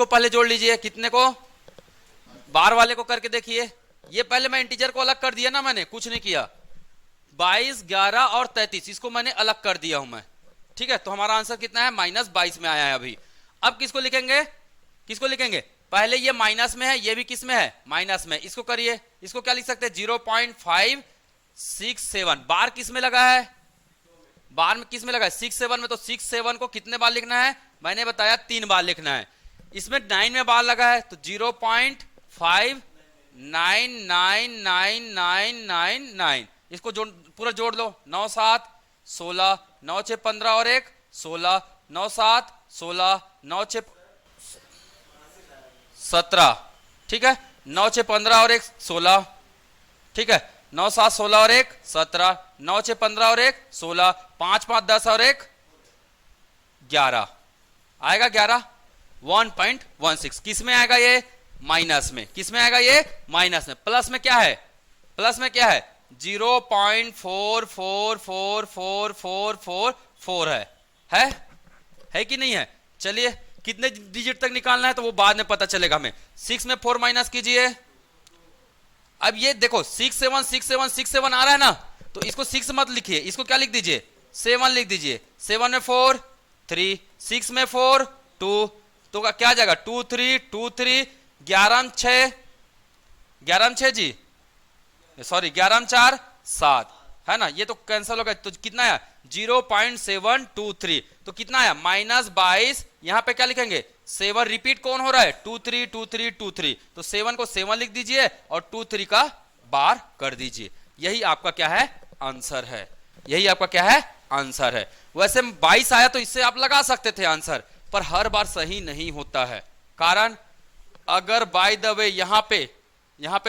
पहले जोड़ लीजिए। कितने को? बार वाले को करके देखिए। ये पहले मैं इंटीजर को अलग कर दिया ना, मैंने कुछ नहीं किया। 22 11 और 33 इसको मैंने अलग कर दिया हूं मैं। ठीक है, तो हमारा आंसर कितना है? -22 में आया है अभी। अब किसको लिखेंगे? किसको लिखेंगे? पहले ये माइनस में है, ये भी किस में है? माइनस में। इसको करिए, इसको क्या लिख सकते हैं? 0.567। बार किस में लगा है? बार में किस में लगा है? 6 7 में। तो 6 7 को कितने बार लिखना है? मैंने बताया 3 बार लिखना है। इसमें 9 में बार लगा है, तो 0.59999999। इसको जोड़, पूरा जोड़ लो। 9 7 16, 9 6 15 और 1 16, 9 7 16, 9 6 17। ठीक है, 9 6 15 और 1 16। ठीक है, 9 7 16 और 1 17, 9 6 15 और 1 16, 5 5 10 और 1 11 आएगा। 11 1.16 किस में आएगा? ये माइनस में। किस में आएगा? ये माइनस में। प्लस में क्या है? प्लस में क्या है? 0.444444 है कि नहीं है? चलिए, कितने डिजिट तक निकालना है तो वो बाद में पता चलेगा हमें। 6 में 4 माइनस कीजिए। अब ये देखो 6 7 6 7 6 7 आ रहा है ना, तो इसको 6 मत लिखिए, इसको क्या लिख दीजिए? 7 लिख दीजिए। 7 में 4 3, 6 में 4 2, तो क्या आ जाएगा? 2 3 2 3, 11 में 6, 11 में 6 जी, सॉरी 11 में 4 7 है ना, ये तो कैंसिल हो गया। तो कितना आया? 0.723। तो कितना आया? -22। यहां पे क्या लिखेंगे? 7 रिपीट कौन हो रहा है? 2 3 2 3 2 3। तो 7 को 7 लिख दीजिए और 2 3 का बार कर दीजिए। यही आपका क्या है? आंसर है। यही आपका क्या है? आंसर है। वैसे 22 आया तो इससे आप लगा सकते थे आंसर, पर हर बार सही नहीं होता है। कारण अगर बाय द वे यहां पे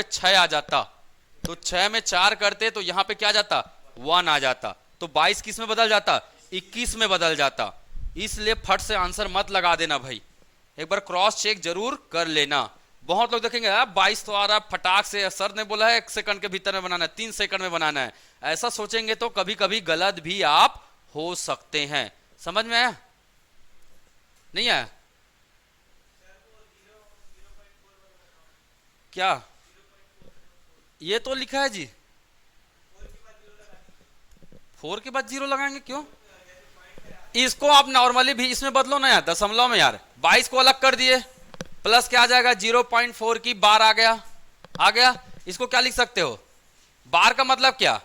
6 आ जाता, तो 6 में 4 करते तो यहां पे क्या जाता? 1 आ जाता, तो 22 किस में बदल जाता? 21 में बदल जाता। इसलिए फट से आंसर मत लगा देना भाई, एक बार क्रॉस चेक जरूर कर लेना। बहुत लोग देखेंगे 22 तो आ रहा, फटाक से सर ने बोला है 1 सेकंड के भीतर में बनाना है, 3 सेकंड में बनाना है, ऐसा सोचेंगे तो कभी कभी गलत भी आप हो सकते हैं। समझ में आया? नहीं आया क्या? ये तो लिखा है जी, 4 के बाद 0 लगाएंगे क्यों? इसको आप नॉर्मली भी इसमें बदलो ना यार, दशमलव में यार। 22 को अलग कर दिए, प्लस क्या आ जाएगा? 0.4 की बार आ गया। इसको क्या लिख सकते हो? बार का मतलब क्या?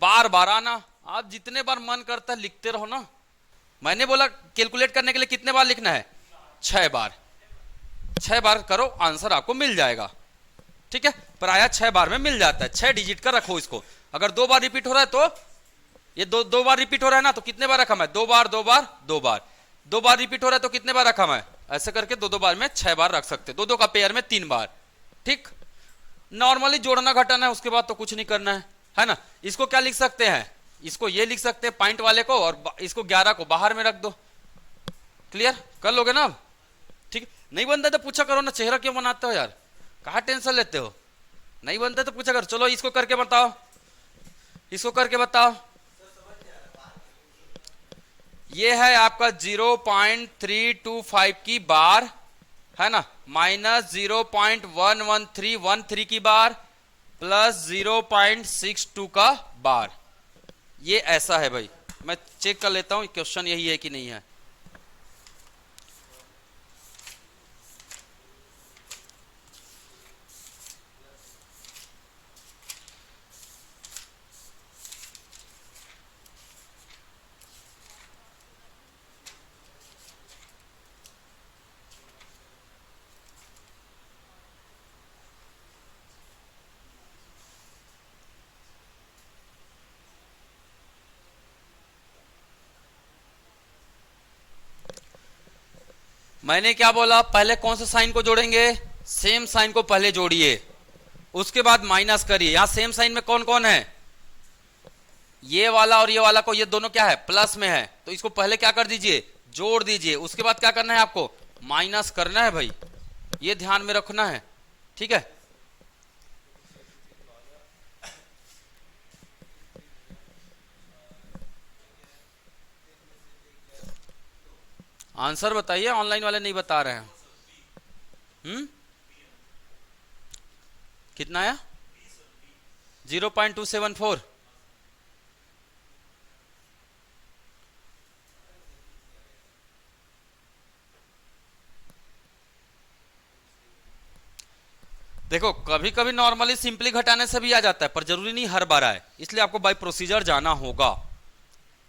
बार बार आना। आप जितने बार मन करता है लिखते रहो ना। मैंने बोला कैलकुलेट करने के लिए कितने बार लिखना है? 6 बार। 6 बार करो, आंसर आपको मिल जाएगा। ठीक है, प्रायः 6 बार में मिल जाता है। 6 डिजिट का रखो इसको। अगर 2 बार रिपीट हो रहा है तो ये दो बार रिपीट हो रहा है ना, तो कितने बार रखा मैं? 2 बार 2 बार 2 बार। 2 बार रिपीट हो रहा है तो कितने बार रखा मैं? ऐसे करके 2 बार में 6 बार रख सकते, 2 का पेयर में 3 बार। ठीक, नॉर्मली जोड़ना घटाना है, उसके बाद तो कुछ नहीं करना है ना। इसको क्या लिख सकते हैं? इसको ये लिख सकते हैं पॉइंट वाले को, और इसको 11 को बाहर में रख दो। क्लियर कर लोगे ना अब? ठीक, नहीं बनता तो पूछा करो ना, चेहरा क्यों बनाते हो यार, कहाँ टेंशन लेते हो? नहीं बनता तो पूछा करो। चलो इसको करके बताओ, इसको करके बताओ। ये है आपका 0.325 की बार है ना, -0.11313 की बार, प्लस 0.62 का बार। ये ऐसा है भाई। मैं चेक कर लेता हूं क्वेश्चन यही है कि नहीं है। मैंने क्या बोला? पहले कौन से साइन को जोड़ेंगे? सेम साइन को पहले जोड़िए, उसके बाद माइनस करिए। यहां सेम साइन में कौन कौन है? ये वाला और ये वाला को, ये दोनों क्या है, प्लस में है, तो इसको पहले क्या कर दीजिए, जोड़ दीजिए, उसके बाद क्या करना है आपको, माइनस करना है भाई, ये ध्यान में रखना है, ठीक है। आंसर बताइए, ऑनलाइन वाले नहीं बता रहे हैं। कितना आया, 0.274। देखो कभी कभी नॉर्मली सिंपली घटाने से भी आ जाता है, पर जरूरी नहीं हर बार आए, इसलिए आपको बाय प्रोसीजर जाना होगा,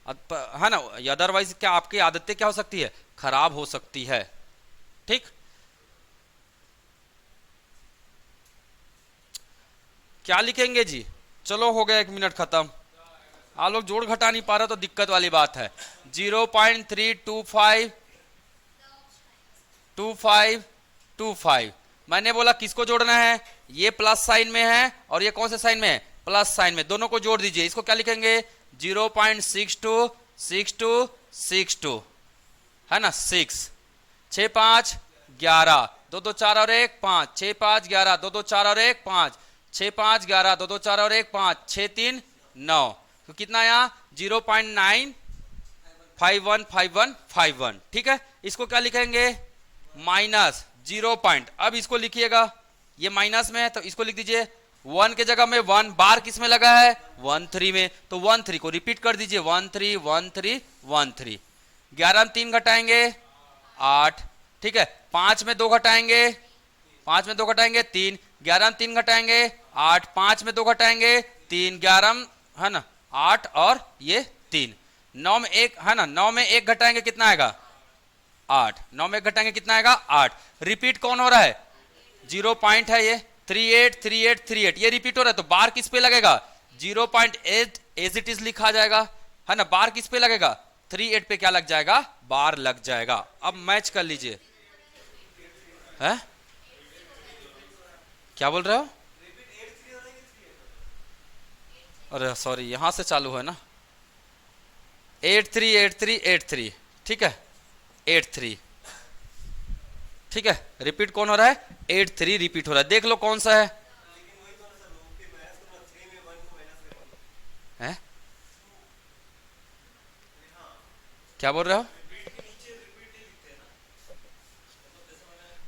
है ना। अदरवाइज क्या आपकी आदतें क्या हो सकती है, खराब हो सकती है, ठीक। क्या लिखेंगे जी, चलो हो गया 1 मिनट खत्म। आप लोग जोड़ घटा नहीं पा रहे तो दिक्कत वाली बात है। 0.325 मैंने बोला किसको जोड़ना है, ये प्लस साइन में है और ये कौन से साइन में है, प्लस साइन में, दोनों को जोड़ दीजिए। इसको क्या लिखेंगे, 0.626262 है ना, 6 6 5 11 2 2 4 और 1 5 6 5 11 2 2 4 और 1 5 6 5 11 2 2 4 और 1 5 6 3 9, तो कितना आया 0.9515151, ठीक है। इसको क्या लिखेंगे, माइनस 0 पॉइंट, अब इसको लिखिएगा, ये माइनस में है तो इसको लिख दीजिए 1 के जगह में 1, बार किस में लगा है, 1 3 में, तो 1 3 को रिपीट कर दीजिए, 1 3 1 3 1 3। 11 में 3 घटाएंगे 8, ठीक है। 5 में 2 घटाएंगे, 5 में 2 घटाएंगे 3, 11 में 3 घटाएंगे 8, 5 में 2 घटाएंगे 3, 11 है ना 8 और ये 3, 9 में 1 है ना, 9 में 1 घटाएंगे कितना आएगा 8, 9 में 1 घटाएंगे कितना आएगा 8। रिपीट कौन हो रहा है, 0 पॉइंट है ये, 383838, ये रिपीट हो रहा है, तो बार किस पे लगेगा, 0.8 एज इट इज लिखा जाएगा, है ना। बार किस पे लगेगा, 38 पे क्या लग जाएगा, बार लग जाएगा। अब मैच कर लीजिए, है क्या बोल रहे हो, अरे सॉरी यहां से चालू है ना, 838383, ठीक है 83, ठीक है। रिपीट कौन हो रहा है, 83 रिपीट हो रहा है, देख लो कौन सा है? क्या बोल रहे हो,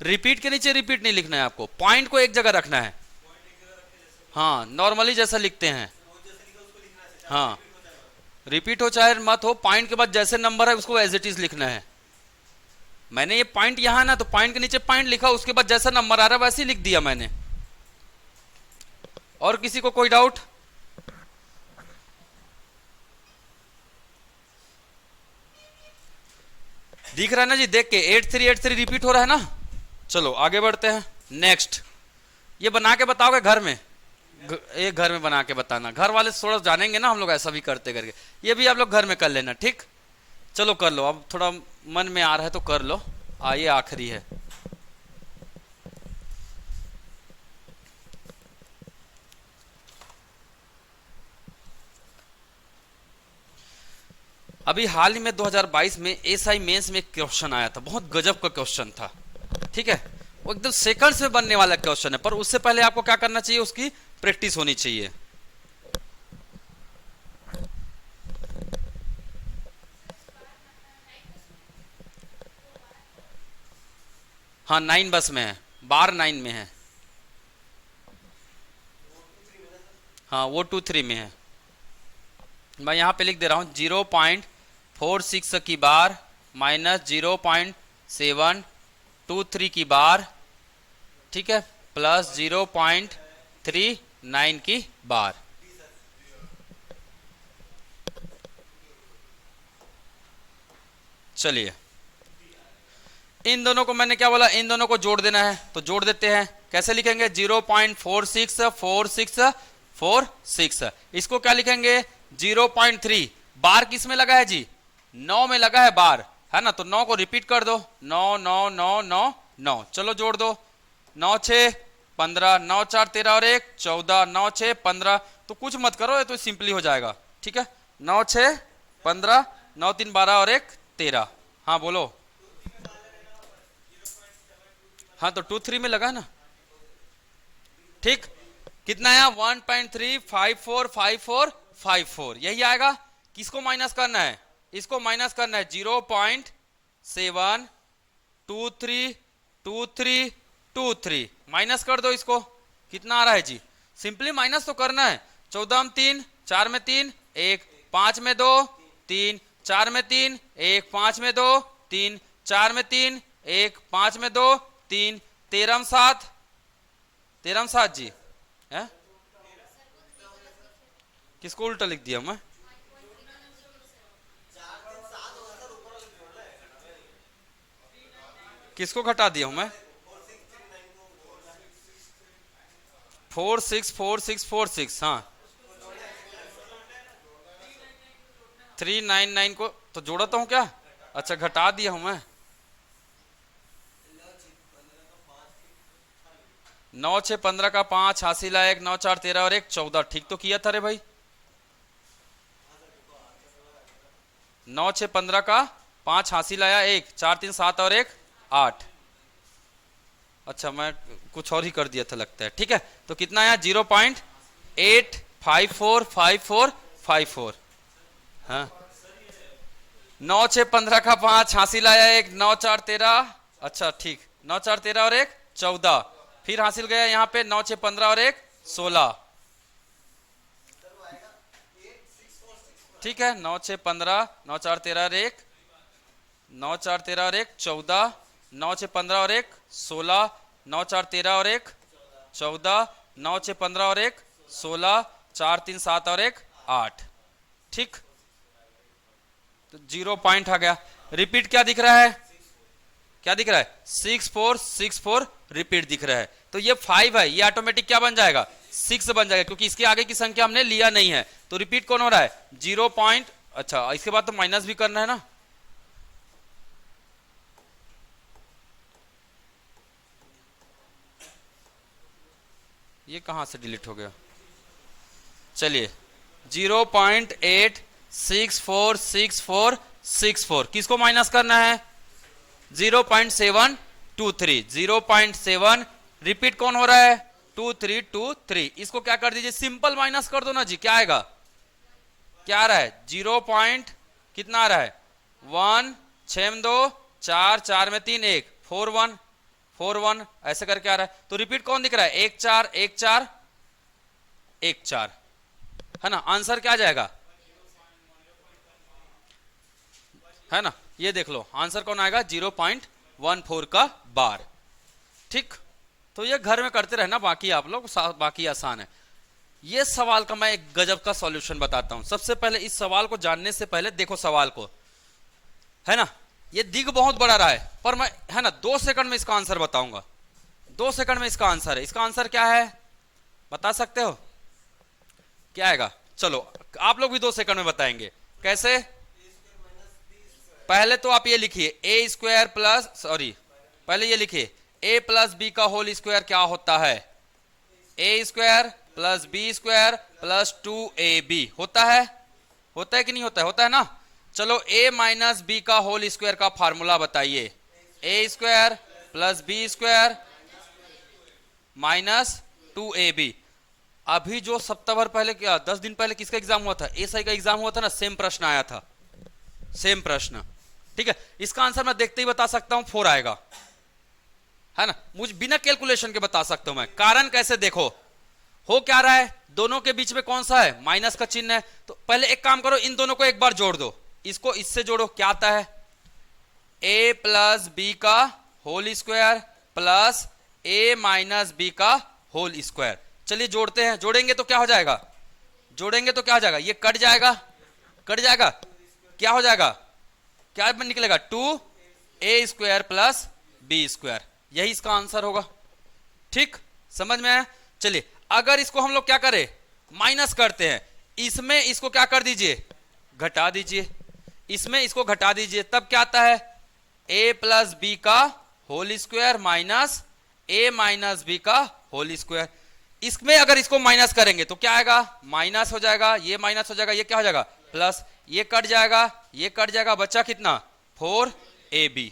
रिपीट के नीचे रिपीट नहीं लिखना है आपको, पॉइंट को एक जगह रखना है, हाँ नॉर्मली जैसा लिखते हैं, हाँ रिपीट हो चाहे मत हो, पॉइंट के बाद जैसे नंबर है उसको एज इट इज लिखना है। मैंने ये पॉइंट यहां ना, तो पॉइंट के नीचे पॉइंट लिखा, उसके बाद जैसा नंबर आ रहा है वैसे ही लिख दिया मैंने। और किसी को कोई डाउट, दिख रहा है ना जी, देख के 8383 रिपीट हो रहा है ना। चलो आगे बढ़ते हैं, नेक्स्ट ये बना के बताओगे घर में, एक घर में बना के बताना, घर वाले थोड़ा जानेंगे ना हम लोग ऐसा भी करते करके, ये भी आप लोग घर में कर लेना, ठीक। चलो कर लो, अब थोड़ा मन में आ रहा है तो कर लो, आइए आखिरी है। अभी हाल ही में 2022 में एसआई मेंस में एक क्वेश्चन आया था, बहुत गजब का क्वेश्चन था, ठीक है, वो एकदम सेकंड्स में बनने वाला क्वेश्चन है, पर उससे पहले आपको क्या करना चाहिए, उसकी प्रैक्टिस होनी चाहिए। हाँ 9 बस में है, बार 9 में है, हाँ वो 2 3 में है। मैं यहां पे लिख दे रहा हूं 0.46 की बार माइनस 0.723 की बार, ठीक है, प्लस 0.39 की बार। चलिए इन दोनों को मैंने क्या बोला, इन दोनों को जोड़ देना है, तो जोड़ देते हैं। कैसे लिखेंगे, 0.464646, इसको क्या लिखेंगे 0.3, बार किस में लगा है जी, 9 में लगा है बार, है ना, तो 9 को रिपीट कर दो, 9 9 9 9 9, चलो जोड़ दो, 9 6 15, 9 4 13 और 1 14, 9 6 15, तो कुछ मत करो, ये तो सिंपली हो जाएगा, ठीक है, 9 6 15, 9 3 12 और 1 13। हाँ बोलो। हाँ तो 2 3 में लगा ना, ठीक। कितना आया? 1.3545454, यही आएगा। किसको माइनस करना है? इसको माइनस करना है 0.7232323, माइनस कर दो इसको। कितना आ रहा है जी? सिंपली माइनस तो करना है। 14 में 3, 4 में 3 1, 5 में 2 3, 4 में 3 1, 5 में 2 3, 4 में 3 1, 5 में 2 3, 13 में 7, 13 में 7 जी है? किसको उल्टा लिख दिया मैं? किसको घटा दिया हूं मैं? 464646, हाँ 399 को तो जोड़ा तो हूं क्या? अच्छा घटा दिया हूं मैं। 9 6 15 का 5 हासिल आया 1, 9 4 13 और 1 14, ठीक तो किया था रे भाई। 9 6 15 का 5 हासिल आया 1, 4 3 7 और 1 8। अच्छा मैं कुछ और ही कर दिया था लगता है, ठीक है। तो कितना आया? 0.8545454। हाँ 9 6 15 का 5 हासिल आया 1, 9 4 13, अच्छा ठीक, 9 4 13 और 1 14, फिर हासिल गया यहाँ पे 9 6 15 और 1 16, ठीक है। 9 6 15, 9 4 13 और 1, 9 4 13 और 1 14, 9 6 15 और 1 16, 9 4 13 और 1 14, 9 6 15 और 1 16, 4 3 7 और 1 8, ठीक। तो 0 पॉइंट आ गया। रिपीट क्या दिख रहा है? क्या दिख रहा है? 6464 रिपीट दिख रहा है। तो ये 5 है, ये ऑटोमेटिक क्या बन जाएगा? 6 बन जाएगा, क्योंकि इसके आगे की संख्या हमने लिया नहीं है। तो रिपीट कौन हो रहा है? 0 पॉइंट। अच्छा इसके बाद तो माइनस भी करना है ना। ये कहां से डिलीट हो गया? चलिए 0.8646464, किसको माइनस करना है? 0.723, 0.7 रिपीट कौन हो रहा है? 2323। इसको क्या कर दीजिए? सिंपल माइनस कर दो ना जी, क्या आएगा? क्या आ रहा है? 0 पॉइंट कितना आ रहा है? 1 6 में 2 4, 4 में 3 1, 4 1 4 1, ऐसे करके आ रहा है। तो रिपीट कौन दिख रहा है? 1 4 1 4 1 4, है ना। आंसर क्या आ जाएगा? है ना, ये देख लो आंसर कौन आएगा? 0.14 का बार, ठीक। तो ये घर में करते रहना, बाकी आप लोग बाकी आसान है। ये सवाल का मैं एक गजब का सॉल्यूशन बताता हूं। सबसे पहले इस सवाल को जानने से पहले देखो सवाल को, है ना। ये दिग बहुत बड़ा रहा है, पर मैं, है ना, 2 सेकंड में इसका आंसर बताऊंगा। 2 सेकंड में इसका आंसर है। इसका आंसर क्या है बता सकते हो? क्या आएगा? चलो आप लोग भी 2 सेकंड में बताएंगे। कैसे? पहले तो आप ये लिखिए ए स्क्वायर प्लस, सॉरी पहले ये लिखिए ए प्लस बी का होल स्क्वायर क्या होता है? A square plus B square plus 2ab होता है। होता है कि नहीं होता है? होता है ना। चलो a माइनस बी का होल स्क्वायर का फार्मूला बताइए। A square plus B square minus 2ab। अभी जो सप्ताह भर पहले, क्या 10 दिन पहले किसका एग्जाम हुआ था? एसआई का एग्जाम हुआ था ना, सेम प्रश्न आया था, सेम प्रश्न, ठीक है। इसका आंसर मैं देखते ही बता सकता हूं, 4 आएगा, है ना। मुझे बिना कैलकुलेशन के बता सकता हूं मैं। कारण कैसे? देखो हो क्या रहा है, दोनों के बीच में कौन सा है? माइनस का चिन्ह है। तो पहले एक काम करो, इन दोनों को एक बार जोड़ दो, इसको इससे जोड़ो, क्या आता है? a प्लस बी का whole square plus a minus B का होल स्क्वायर। चलिए जोड़ते हैं। जोड़ेंगे तो क्या हो जाएगा? जोड़ेंगे तो क्या हो जाएगा? ये कट जाएगा, कट जाएगा, क्या हो जाएगा? क्या निकलेगा? 2a square plus B square. यही इसका आंसर होगा, ठीक। समझ में आया? चलिए अगर इसको हम लोग क्या करें? माइनस करते हैं। इसमें इसको क्या कर दीजिए? घटा दीजिए। इसमें इसको घटा दीजिए, तब क्या आता है? a प्लस बी का whole square minus a minus B का होल स्क्वायर। इसमें अगर इसको माइनस करेंगे तो क्या आएगा, माइनस हो जाएगा, ये माइनस हो जाएगा, ये क्या हो जाएगा प्लस, ये कट जाएगा, ये कट जाएगा, बचा कितना 4ab,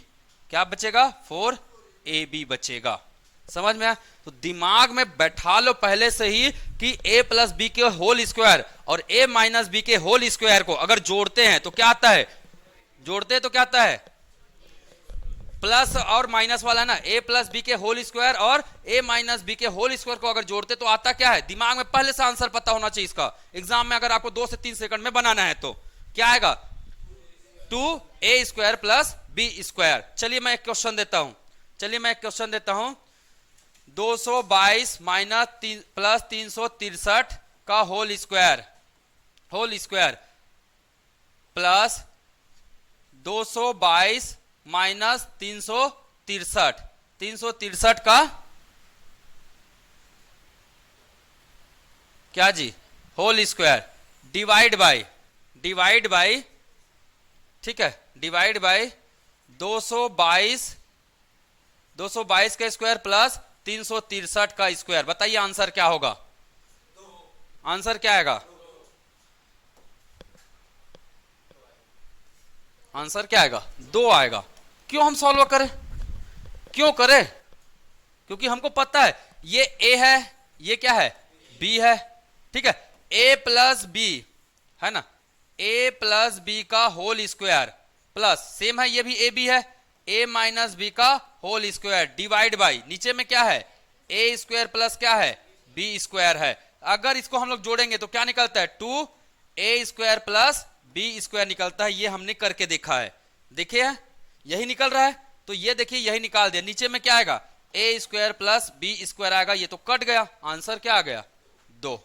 क्या बचेगा 4ab बचेगा। समझ में आया? तो दिमाग में बैठा लो पहले से ही कि a प्लस बी के होल स्क्वायर और a माइनस बी के होल स्क्वायर को अगर जोड़ते हैं तो क्या आता है, जोड़ते हैं तो क्या आता है, प्लस और माइनस वाला है ना, a प्लस बी के होल स्क्वायर और a माइनस बी के होल स्क्वायर को अगर जोड़ते तो आता क्या है, दिमाग में पहले से आंसर पता होना चाहिए इसका। एग्जाम में अगर आपको 2 से 3 सेकंड में बनाना है तो क्या आएगा 2a square plus B square. चलिए मैं एक क्वेश्चन देता हूं, 222 माइनस प्लस 363 का होल स्क्वायर प्लस 222 माइनस 363 का क्या जी होल स्क्वायर डिवाइड बाय ठीक है, डिवाइड बाय 222 का स्क्वायर प्लस 363 का स्क्वायर। बताइए आंसर क्या होगा, आंसर क्या आएगा, आंसर क्या आएगा 2 आएगा। क्यों हम सॉल्व करें, क्यों करें, क्योंकि हमको पता है ये a है, ये क्या है b है, ठीक है, a प्लस बी है ना, a प्लस बी का होल स्क्वायर प्लस सेम है, ये भी a b है, a माइनस बी का होल स्क्वायर डिवाइड बाई नीचे में क्या है a स्क्वायर प्लस क्या है b स्क्वायर है। अगर इसको हम लोग जोड़ेंगे तो क्या निकलता है 2a square plus b square निकलता है। ये हमने करके देखा है, देखिए यही निकल रहा है, तो ये देखिए यही निकाल दिया। नीचे में क्या आएगा a square plus b square आएगा, ये तो कट गया, आंसर क्या आ गया 2।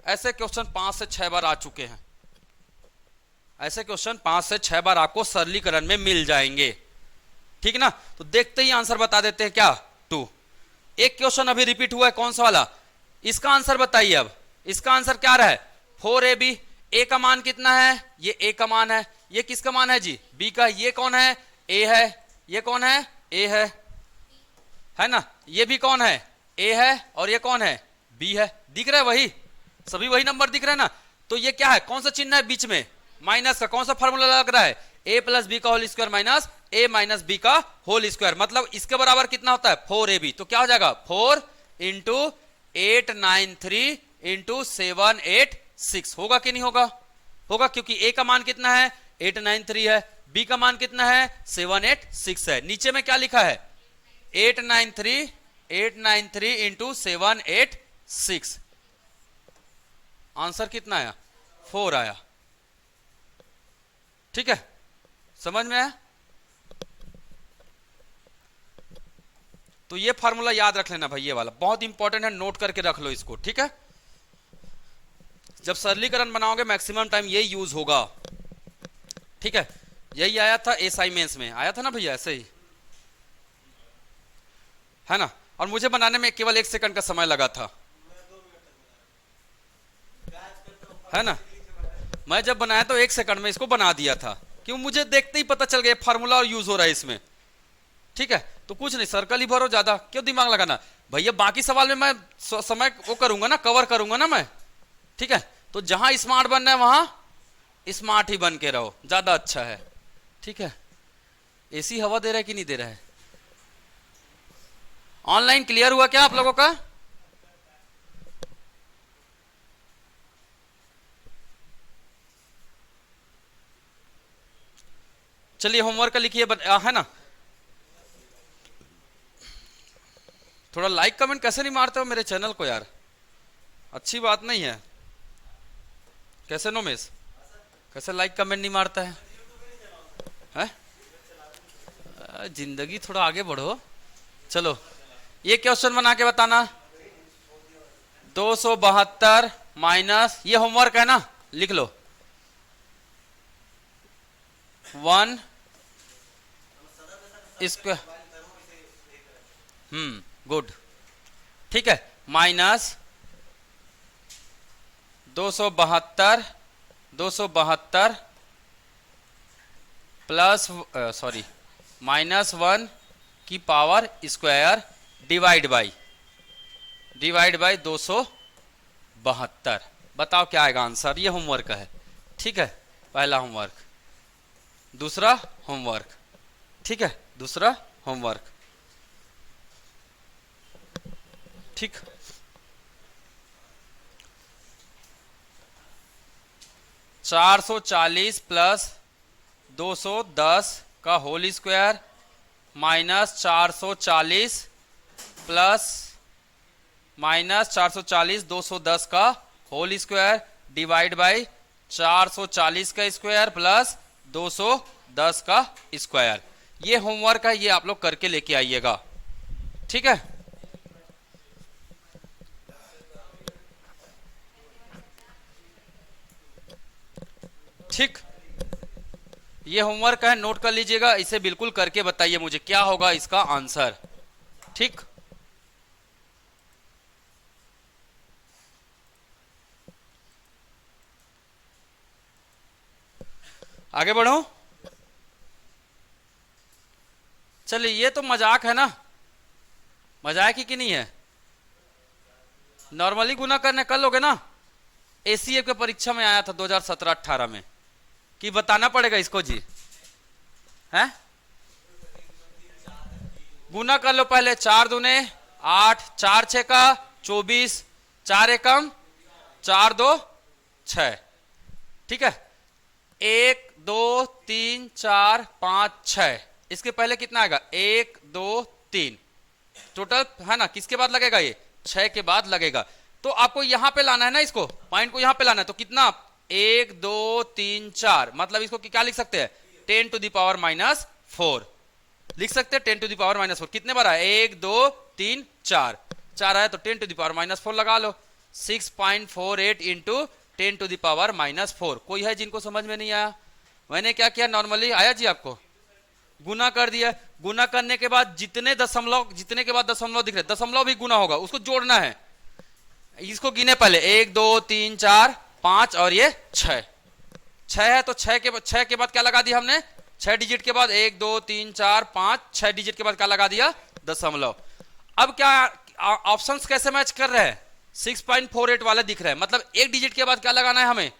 ऐसे क्वेश्चन 5 से 6 बार आ चुके हैं, ऐसे क्वेश्चन 5 से 6 बार आपको सरलीकरण में मिल जाएंगे, ठीक ना। तो देखते ही आंसर बता देते हैं क्या 2। एक क्वेश्चन अभी रिपीट हुआ है, कौन सा वाला, इसका आंसर बताइए। अब इसका आंसर क्या रहा है 4ab, a का मान कितना है, ये a का मान है, ये किसका मान है जी b का, ये कौन है a है, ये कौन है a है ना, ये भी कौन है a है और ये कौन है b है, दिख रहा है वही, सभी वही नंबर दिख रहा है ना। तो ये क्या है, कौन सा चिन्ह है बीच में, माइनस का, कौन सा फॉर्मूला लग रहा है a प्लस बी का whole square minus a minus B का होल स्क्वायर, मतलब इसके बराबर कितना होता है 4ab। तो क्या हो जाएगा 4 इंटू 893 इंटू 786, होगा कि नहीं होगा, होगा, क्योंकि a का मान कितना है 893 है, b का मान कितना है 786 है। नीचे में क्या लिखा है 893 इंटू 786, आंसर कितना आया 4 आया, ठीक है, समझ में आया। तो ये फार्मूला याद रख लेना भाई, ये वाला बहुत इंपॉर्टेंट है, नोट करके रख लो इसको, ठीक है। जब सरलीकरण बनाओगे मैक्सिमम टाइम ये यूज होगा, ठीक है। यही आया था एसआई मेंस में, आया था ना भैया, ऐसे ही है ना, और मुझे बनाने में केवल 1 सेकंड का समय लगा था, है ना। मैं जब बनाया तो 1 सेकंड में इसको बना दिया था, क्यों, मुझे देखते ही पता चल गया फार्मूला और यूज हो रहा है इसमें, ठीक है। तो कुछ नहीं, सर्कल ही भरो, ज्यादा क्यों दिमाग लगाना भैया, बाकी सवाल में मैं समय वो करूंगा ना, कवर करूंगा ना मैं, ठीक है। तो जहां स्मार्ट बनना है वहां स्मार्ट ही बन के रहो, ज्यादा अच्छा है, ठीक है। एसी हवा दे रहा है कि नहीं दे रहा है, ऑनलाइन क्लियर हुआ क्या आप लोगों का, चलिए होमवर्क का लिखिए, है ना। थोड़ा लाइक कमेंट कैसे नहीं मारते हो मेरे चैनल को यार, अच्छी बात नहीं है। कैसे नोमेश, कैसे लाइक कमेंट नहीं मारता है, जिंदगी थोड़ा आगे बढ़ो। चलो ये क्वेश्चन बना के बताना, 272 माइनस, ये होमवर्क है ना, लिख लो 1 स्क्वायर, गुड, ठीक है, माइनस 272 प्लस सॉरी -1 की power square divide by divide by 272। बताओ क्या आएगा आंसर। ये होमवर्क है, ठीक है, पहला होमवर्क। दूसरा होमवर्क, ठीक है, दूसरा होमवर्क, ठीक। चार 440 प्लस 210 का whole square minus 440 plus minus 440 210 का होल स्क्वायर डिवाइड बाई 440 का स्क्वायर प्लस 210 का स्क्वायर। ये होमवर्क है, ये आप लोग करके लेके आइएगा, ठीक है। ठीक, ये होमवर्क है, नोट कर लीजिएगा, इसे बिल्कुल करके बताइए मुझे क्या होगा इसका आंसर, ठीक। आगे बढ़ो। चलिए, ये तो मजाक है ना, मजाक ही कि नहीं है। नॉर्मली गुना करने कर लोगे ना। एसीए के परीक्षा में आया था 2017-18 में, कि बताना पड़ेगा इसको जी, है। गुना कर लो पहले, 4 दूने 8, 4 6 का 24, 4 एकम 4 2 6, ठीक है। 1 2 3 4 5 6, इसके पहले कितना आएगा 1 2 3, टोटल है ना। किसके बाद लगेगा ये 6 के बाद लगेगा। तो आपको यहां पे लाना है ना, इसको पॉइंट को यहां पे लाना है। तो कितना 1 2 3 4, मतलब इसको क्या लिख सकते हैं 10 टू द पावर -4 लिख सकते हैं। 10 टू द पावर -4 कितने बार आया 1 2 3 4, 4 आया तो 10 टू द पावर -4 लगा लो। 6.48 इंटू 10 टू द पावर -4। कोई है जिनको समझ में नहीं आया? मैंने क्या किया, नॉर्मली आया जी आपको, गुना कर दिया। गुना करने के बाद जितने दशमलव, जितने के बाद दशमलव दिख रहे, दशमलव भी गुना होगा, उसको जोड़ना है। इसको गिने पहले 1 2 3 4 5 और ये 6 है। तो 6 के बाद क्या लगा दिया हमने, 6 डिजिट के बाद 1 2 3 4 5, 6 डिजिट के बाद क्या लगा दिया दशमलव। अब क्या ऑप्शंस कैसे मैच कर रहे हैं, 6.48 वाले दिख रहे हैं, मतलब एक डिजिट के बाद क्या लगाना है हमें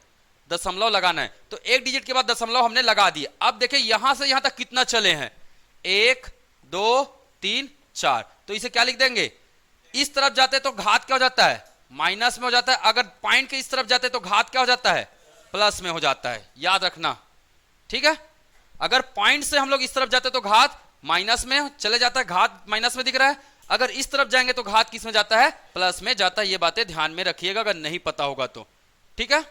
दशमलव लगाना है। तो एक डिजिट के बाद दशमलव हमने लगा दिया। अब देखिए यहां से यहां तक कितना चले हैं 1 2 3 4, तो इसे क्या लिख देंगे, इस तरफ जाते तो घात क्या हो जाता है माइनस में हो जाता है, अगर पॉइंट के इस तरफ जाते तो घात क्या हो जाता है प्लस में हो जाता है, याद रखना, ठीक है। अगर पॉइंट से हम लोग इस तरफ जाते तो घात माइनस में चले जाता है, घात माइनस में दिख रहा है। अगर इस तरफ जाएंगे तो घात किस में जाता है प्लस में जाता है। ये बातें ध्यान में रखिएगा अगर नहीं पता होगा तो, ठीक है,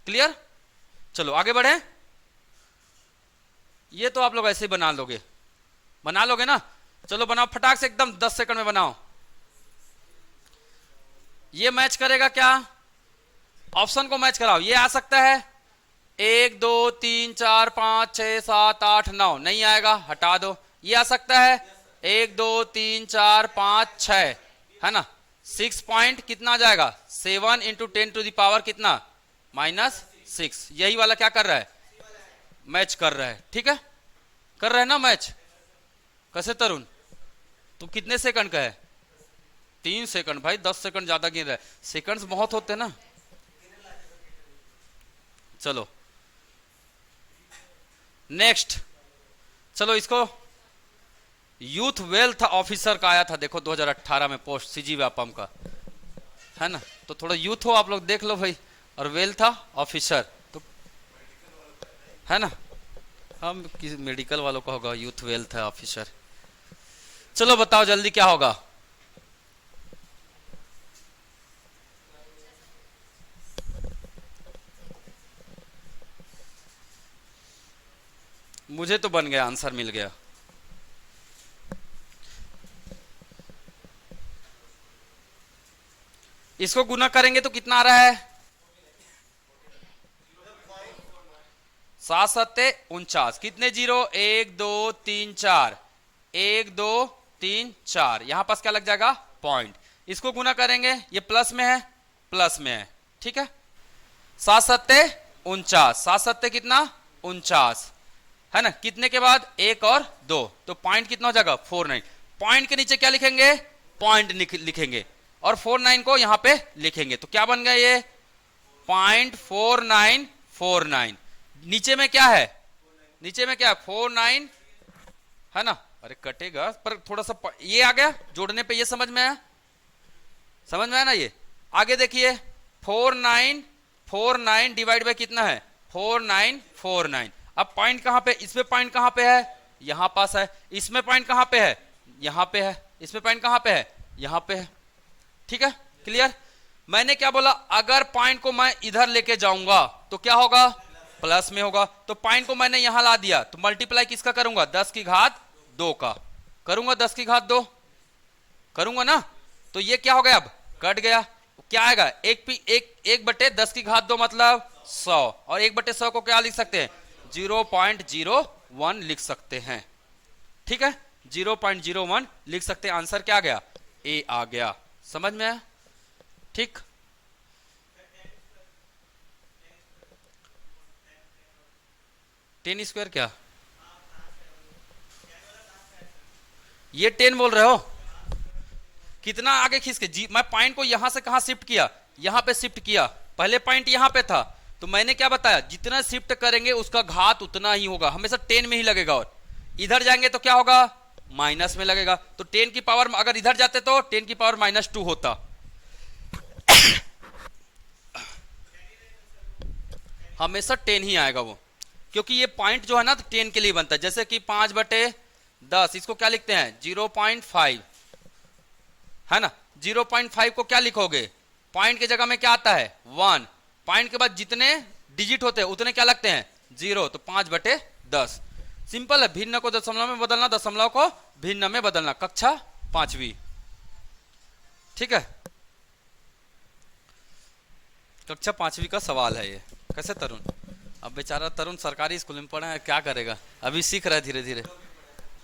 क्लियर। चलो आगे बढ़े। ये तो आप लोग ऐसे ही बना लोगे ना। चलो बनाओ फटाक से, एकदम 10 सेकंड में बनाओ। ये मैच करेगा क्या, ऑप्शन को मैच कराओ। ये आ सकता है 1 2 3 4 5 6 7 8 9, नहीं आएगा हटा दो। ये आ सकता है 1 2 3 4 5 6, है ना। 6 पॉइंट कितना आ जाएगा 7 इंटू 10 टू द पावर कितना -6। यही वाला क्या कर रहा है मैच कर रहा है, ठीक है, कर रहे हैं ना मैच। कैसे तरुण, तू कितने सेकंड का है 3 सेकंड भाई, 10 सेकंड ज्यादा गिन रहा है, सेकंड्स बहुत होते ना। चलो नेक्स्ट, चलो इसको यूथ वेल्थ ऑफिसर का आया था, देखो 2018 में पोस्ट सीजी व्यापम का, है ना। तो थोड़ा यूथ हो आप लोग देख लो भाई, और वेल्थ ऑफिसर तो है ना, हम किसी मेडिकल वालों का होगा यूथ वेल्थ ऑफिसर। चलो बताओ जल्दी क्या होगा। मुझे तो बन गया, आंसर मिल गया। इसको गुना करेंगे तो कितना आ रहा है 7 7 49, कितने जीरो 1 2 3 4, 1 2 3 4, यहां पास क्या लग जाएगा पॉइंट। इसको गुना करेंगे, ये प्लस में है प्लस में है, ठीक है। 7 7 49, 7 7 कितना 49, है ना। कितने के बाद 1 और 2, तो पॉइंट कितना हो जाएगा 49। पॉइंट के नीचे क्या लिखेंगे पॉइंट लिखेंगे, और 49 को यहां पे लिखेंगे तो क्या बन गया ये 0.4949। नीचे में क्या है, नीचे में क्या है 49 है ना, अरे कटेगा पर थोड़ा सा ये आ गया जोड़ने पे, ये समझ में आया, समझ में आया ना। ये आगे देखिए 4949 डिवाइड बाय कितना है 4949। अब पॉइंट कहां पे, इसमें पॉइंट कहां पे है, यहां पास है, इसमें पॉइंट कहां पे है, यहां पे है, इसमें पॉइंट कहां पे है, यहां पे है। ठीक है, क्लियर। मैंने क्या बोला, अगर पॉइंट को मैं इधर लेके जाऊंगा तो क्या होगा, प्लस में होगा। तो पॉइंट को मैंने यहां ला दिया तो मल्टीप्लाई किसका करूंगा 10 की घात 2 का करूंगा, 10 की घात 2 करूंगा ना। तो ये क्या हो गया, अब कट गया, क्या आएगा एक बटे 10 की घात 2 मतलब 100, और 1/100 को क्या लिख सकते हैं 0.01 लिख सकते हैं। ठीक है, 0.01 लिख सकते हैं। आंसर क्या आ गया, ए आ गया। समझ में आया, ठीक। टेन स्क्वायर क्या, ये 10 बोल रहे हो, कितना आगे खींच के जी, मैं पॉइंट को यहां से कहां शिफ्ट किया, यहां पे शिफ्ट किया। पहले पॉइंट यहां पे था तो मैंने क्या बताया, जितना शिफ्ट करेंगे उसका घात उतना ही होगा, हमेशा 10 में ही लगेगा। और इधर जाएंगे तो क्या होगा, माइनस में लगेगा। तो 10 की पावर अगर इधर जाते तो 10 की पावर -2 होता। हमेशा 10 ही आएगा वो, क्योंकि ये पॉइंट जो है ना तो 10 के लिए बनता है। जैसे कि 5/10, इसको क्या लिखते हैं 0.5 है ना। 0.5 को क्या लिखोगे, पॉइंट की जगह में क्या आता है 1, पॉइंट के बाद जितने डिजिट होते हैं उतने क्या लगते हैं 0, तो 5/10। सिंपल है, भिन्न को दशमलव में बदलना, दशमलव को भिन्न में बदलना, कक्षा 5वीं। ठीक है, कक्षा 5वीं का सवाल है ये। कैसे तरुण, अब बेचारा तरुण सरकारी स्कूल में पढ़ा है, क्या करेगा, अभी सीख रहा है धीरे धीरे।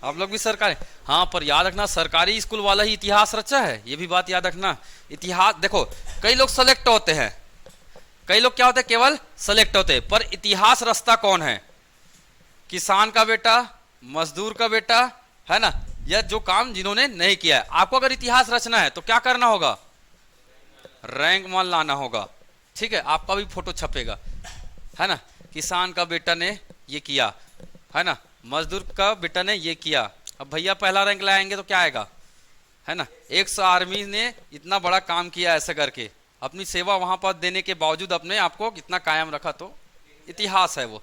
आप लोग भी सरकारी, हाँ पर याद रखना सरकारी स्कूल वाला ही इतिहास रचा है, ये भी बात याद रखना। इतिहास देखो, कई लोग सेलेक्ट होते हैं, कई लोग क्या होते हैं केवल सेलेक्ट होते हैं, पर इतिहास रचता कौन है, किसान का बेटा, मजदूर का बेटा, है ना, या जो काम जिन्होंने नहीं किया है। आपको अगर इतिहास रचना है तो क्या करना होगा, रैंक मान लाना होगा। ठीक है, आपका भी फोटो छपेगा, है ना, किसान का बेटा ने ये किया, है ना, मजदूर का बेटा ने ये किया। अब भैया पहला रैंक लाएंगे तो क्या आएगा, है ना, 100 आर्मी ने इतना बड़ा काम किया ऐसे करके, अपनी सेवा वहां पर देने के बावजूद अपने आपको कितना कायम रखा, तो इतिहास है वो।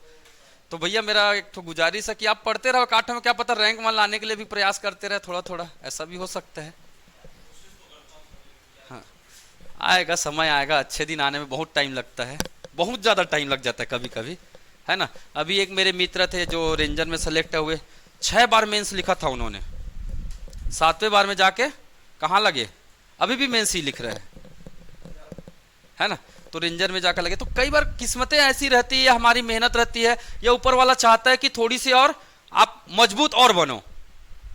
तो भैया मेरा एक तो गुजारिश है कि आप पढ़ते रहो काठे में, क्या पता रैंक मान लाने के लिए भी प्रयास करते रहे, थोड़ा थोड़ा ऐसा भी हो सकता है। हाँ आएगा, समय आएगा, अच्छे दिन आने में बहुत टाइम लगता है, बहुत ज्यादा टाइम लग जाता है कभी कभी, है ना। अभी एक मेरे मित्र थे जो रेंजर में सेलेक्ट हुए, 6 बार मेंस लिखा था उन्होंने, 7वें बार में जाके कहाँ लगे, अभी भी मेंस ही लिख रहे हैं, है ना। तो रेंजर में जाकर लगे। तो कई बार किस्मतें ऐसी रहती है, हमारी मेहनत रहती है, या ऊपर वाला चाहता है कि थोड़ी सी और आप मजबूत और बनो,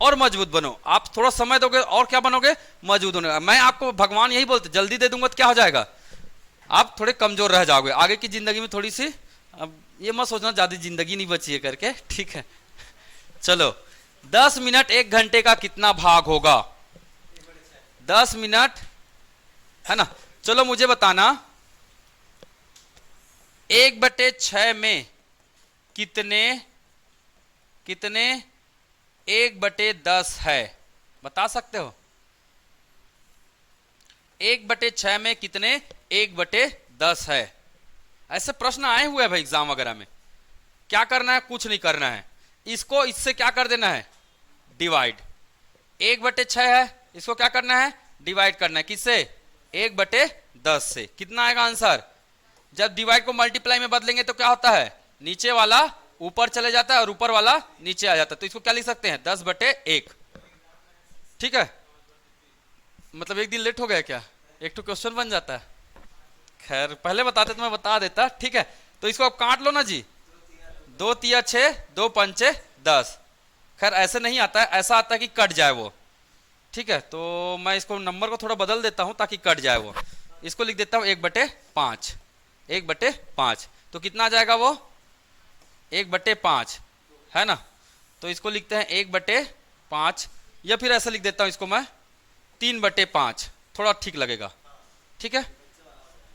और मजबूत बनो। आप थोड़ा समय दोगे और क्या बनोगे, मजबूत होने। मैं आपको भगवान यही बोलते, जल्दी दे दूंगा तो क्या हो जाएगा, आप थोड़े कमजोर रह जाओगे आगे की जिंदगी में थोड़ी सी। अब ये मत सोचना ज्यादा जिंदगी नहीं बची है करके, ठीक है। चलो 10 मिनट 1 घंटे का कितना भाग होगा, 10 मिनट, है ना। चलो मुझे बताना 1/6 में कितने 1/10 है, बता सकते हो। 1/6 में कितने 1/10 है। ऐसे प्रश्न आए हुए हैं भाई एग्जाम वगैरह में। क्या करना है, कुछ नहीं करना है, इसको इससे क्या कर देना है, डिवाइड। 1/6 है, इसको क्या करना है, डिवाइड करना है, किससे 1/10 से। कितना आएगा आंसर, जब डिवाइड को मल्टीप्लाई में बदलेंगे तो क्या होता है, नीचे वाला ऊपर चले जाता है और ऊपर वाला नीचे आ जाता है। तो इसको क्या लिख सकते हैं 10/1। ठीक है, मतलब एक दिन लेट हो गया क्या, एक तो क्वेश्चन बन जाता है। खैर पहले बताते तो मैं बता देता। ठीक है, तो इसको आप काट लो ना जी, 2 तिया 6, 2 पंचे 10। खैर ऐसे नहीं आता है, ऐसा आता है कि कट जाए वो। ठीक है, तो मैं इसको नंबर को थोड़ा बदल देता हूं ताकि कट जाए वो। इसको लिख देता हूं 1/5, 1/5। तो कितना आ जाएगा वो 1/5, है ना। तो इसको लिखते हैं 1/5, या फिर ऐसा लिख देता हूं इसको मैं 3/5, थोड़ा ठीक लगेगा, ठीक है।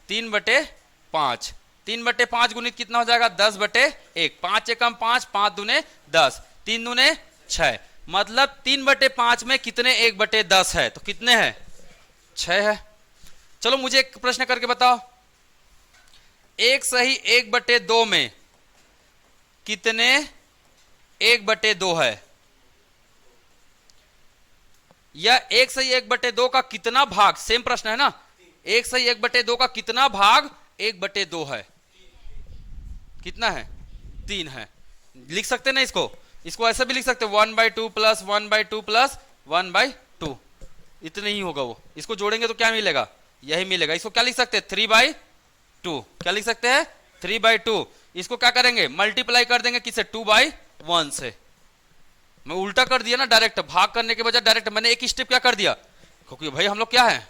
3/5, 3/5 गुणित कितना हो जाएगा 10/1, 5 एकम 5, 5 दूने 10, 3 दूने 6, मतलब 3/5 में कितने 1/10 है, तो कितने हैं 6 है। चलो मुझे एक प्रश्न करके बताओ, एक सही 1/2 में कितने 1/2 है, या एक सही 1/2 का कितना भाग, सेम प्रश्न है ना, एक सही 1/2 का कितना भाग 1/2 है, कितना है 3 है। लिख सकते ना इसको, इसको ऐसे भी लिख सकते 1/2 प्लस 1/2 प्लस 1/2, इतने ही होगा वो, इसको जोड़ेंगे तो क्या मिलेगा, यही मिलेगा। इसको क्या लिख सकते हैं 3/2, क्या लिख सकते हैं 3/2। इसको क्या करेंगे मल्टीप्लाई कर देंगे किससे 2/1 से। मैं उल्टा कर दिया ना, डायरेक्ट भाग करने के बजाय डायरेक्ट मैंने एक स्टेप क्या कर दिया, क्योंकि भाई हम लोग क्या है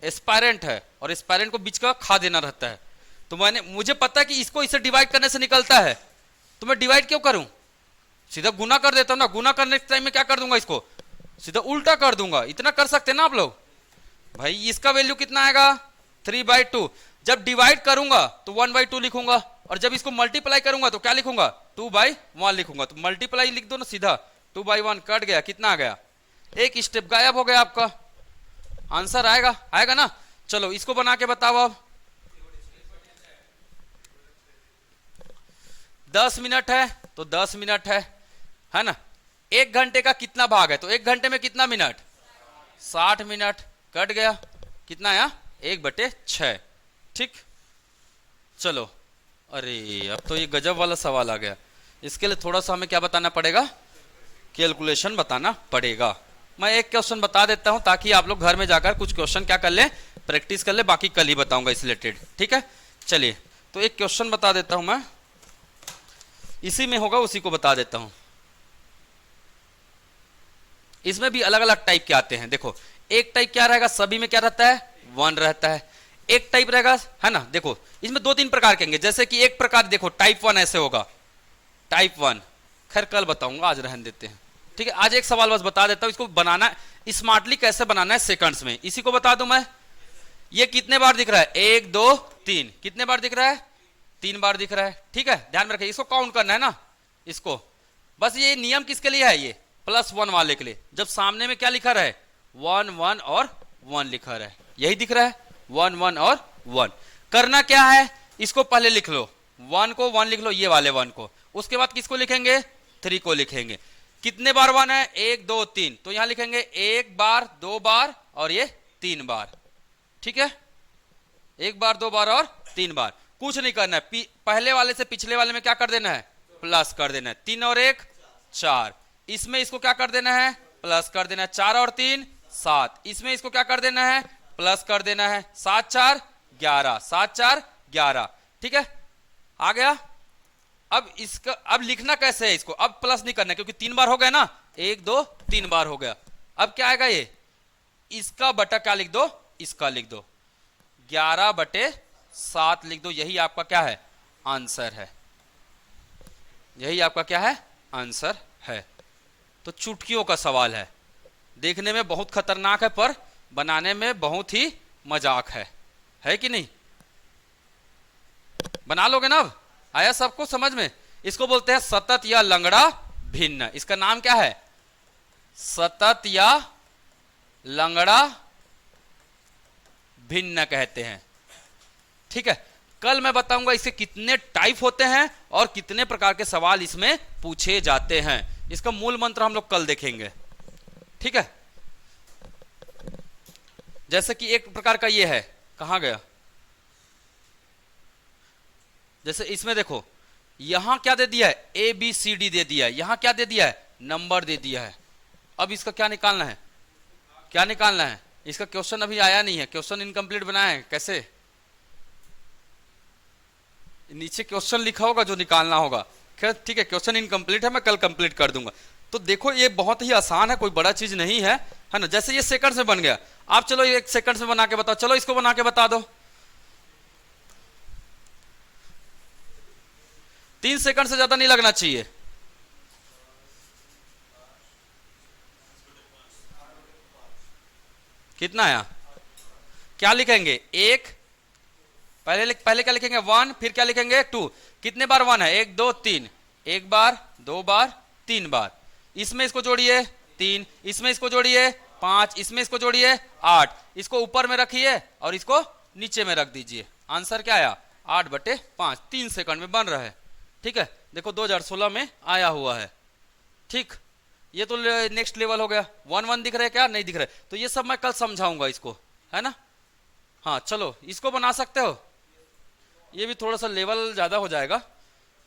एस्पायरेंट है, और एस्पायरेंट को बीच का खा देना रहता है। तो मुझे पता है कि इसको इसे डिवाइड करने से निकलता है, तो मैं डिवाइड क्यों करूं, सीधा गुना कर देता हूं ना। गुना करने के टाइम में क्या कर दूंगा, इसको सीधा उल्टा कर दूंगा। इतना कर सकते हैं ना आप लोग। भाई इसका वैल्यू कितना आएगा 3/2। जब डिवाइड करूंगा तो 1/2 लिखूंगा, और जब इसको मल्टीप्लाई करूंगा तो क्या लिखूंगा 2/1 लिखूंगा। तो मल्टीप्लाई लिख दो ना सीधा, 2/1 कट गया, कितना आ गया, एक स्टेप गायब हो गया, आपका आंसर आएगा, आएगा ना। चलो इसको बना के बताओ अब। 10 मिनट है तो 10 मिनट है ना। 1 घंटे का कितना भाग है, तो 1 घंटे में कितना मिनट 60 मिनट, कट गया, कितना आया 1/6, ठीक। चलो, अरे अब तो ये गजब वाला सवाल आ गया। इसके लिए थोड़ा सा हमें क्या बताना पड़ेगा, कैलकुलेशन बताना पड़ेगा। मैं एक क्वेश्चन बता देता हूं ताकि आप लोग घर में जाकर कुछ क्वेश्चन क्या कर ले, प्रैक्टिस कर ले, बाकी कल ही बताऊंगा इस रिलेटेड, ठीक है। चलिए तो एक क्वेश्चन बता देता हूं मैं, इसी में होगा उसी को बता देता हूं। इसमें भी अलग अलग टाइप के आते हैं। देखो एक टाइप क्या रहेगा, सभी में क्या रहता है 1 रहता है। एक टाइप रहेगा है ना, देखो इसमें 2-3 प्रकार के होंगे। जैसे कि एक प्रकार देखो टाइप 1 ऐसे होगा, टाइप 1, खैर कल बताऊंगा, आज रहने देते हैं, ठीक है। आज एक सवाल बस बता देता हूं, इसको बनाना स्मार्टली कैसे बनाना है सेकंड्स में, इसी को बता दूं मैं। ये कितने बार दिख रहा है 1 2 3, कितने बार दिख रहा है 3 बार दिख रहा है, ठीक है। ध्यान में रखिए, इसको काउंट करना है ना, इसको बस। ये नियम किसके लिए है, ये +1 वाले के लिए। जब सामने में क्या लिखा रहा है 1 1 और 1 लिखा रहा है, यही दिख रहा है 1 1 और 1। करना क्या है, इसको पहले लिख लो, 1 को 1 लिख लो, ये वाले 1 को। उसके बाद किसको लिखेंगे 3 को लिखेंगे। कितने बार 1 है 1 2 3, तो यहां लिखेंगे 1 बार 2 बार और ये 3 बार, ठीक है। 1 बार 2 बार और 3 बार। कुछ नहीं करना है, पहले वाले से पिछले वाले में क्या कर देना है प्लस कर देना है। 3 और 1 4, इसमें इसको क्या कर देना है प्लस कर देना है। 4 और 3 7, इसमें इसको क्या कर देना है प्लस कर देना है। 7 4 11, 7 4 11, ठीक है, आ गया। अब इसका अब लिखना कैसे है इसको, अब प्लस नहीं करना क्योंकि 3 बार हो गया ना, 1 2 3 बार हो गया। अब क्या आएगा, ये इसका बटा क्या लिख दो, इसका लिख दो, 11/7 लिख दो। यही आपका क्या है आंसर है, यही आपका क्या है आंसर है। तो चुटकियों का सवाल है, देखने में बहुत खतरनाक है पर बनाने में बहुत ही मजाक है कि नहीं। बना लोगे ना, अब आया सबको समझ में। इसको बोलते हैं सतत या लंगड़ा भिन्न। इसका नाम क्या है सतत या लंगड़ा भिन्न कहते हैं, ठीक है। कल मैं बताऊंगा इसके कितने टाइप होते हैं और कितने प्रकार के सवाल इसमें पूछे जाते हैं। इसका मूल मंत्र हम लोग कल देखेंगे, ठीक है। जैसे कि एक प्रकार का ये है, कहां गया, जैसे इसमें देखो यहां क्या दे दिया है ABCD दे दिया है, यहां क्या दे दिया है नंबर दे दिया है। अब इसका क्या निकालना है, क्या निकालना है, इसका क्वेश्चन अभी आया नहीं है, क्वेश्चन इनकम्प्लीट बनाया है। कैसे, नीचे क्वेश्चन लिखा होगा जो निकालना होगा। खैर ठीक है, क्वेश्चन इनकम्प्लीट है, मैं कल कंप्लीट कर दूंगा। तो देखो ये बहुत ही आसान है, कोई बड़ा चीज नहीं है, है ना। जैसे ये सेकंड में बन गया, आप चलो 1 सेकंड में बना के बताओ, चलो इसको बना के बता दो। 3 सेकंड से ज्यादा नहीं लगना चाहिए। कितना आया क्या लिखेंगे? एक, पहले क्या लिखेंगे? 1, फिर क्या लिखेंगे? 2। कितने बार 1 है? 1 2 3, एक बार, दो बार, 3 बार। इसमें इसको जोड़िए 3, इसमें इसको जोड़िए 5, इसमें इसको जोड़िए 8, इसको ऊपर में रखिए और इसको नीचे में रख दीजिए। आंसर क्या आया? 8/5। 3 सेकंड में बन रहा है। ठीक है, देखो 2016 में आया हुआ है। ठीक, ये तो नेक्स्ट लेवल हो गया। 1 1 दिख रहे क्या? नहीं दिख रहे। तो ये सब मैं कल समझाऊंगा इसको, है ना। हाँ चलो, इसको बना सकते हो। ये भी थोड़ा सा लेवल ज्यादा हो जाएगा,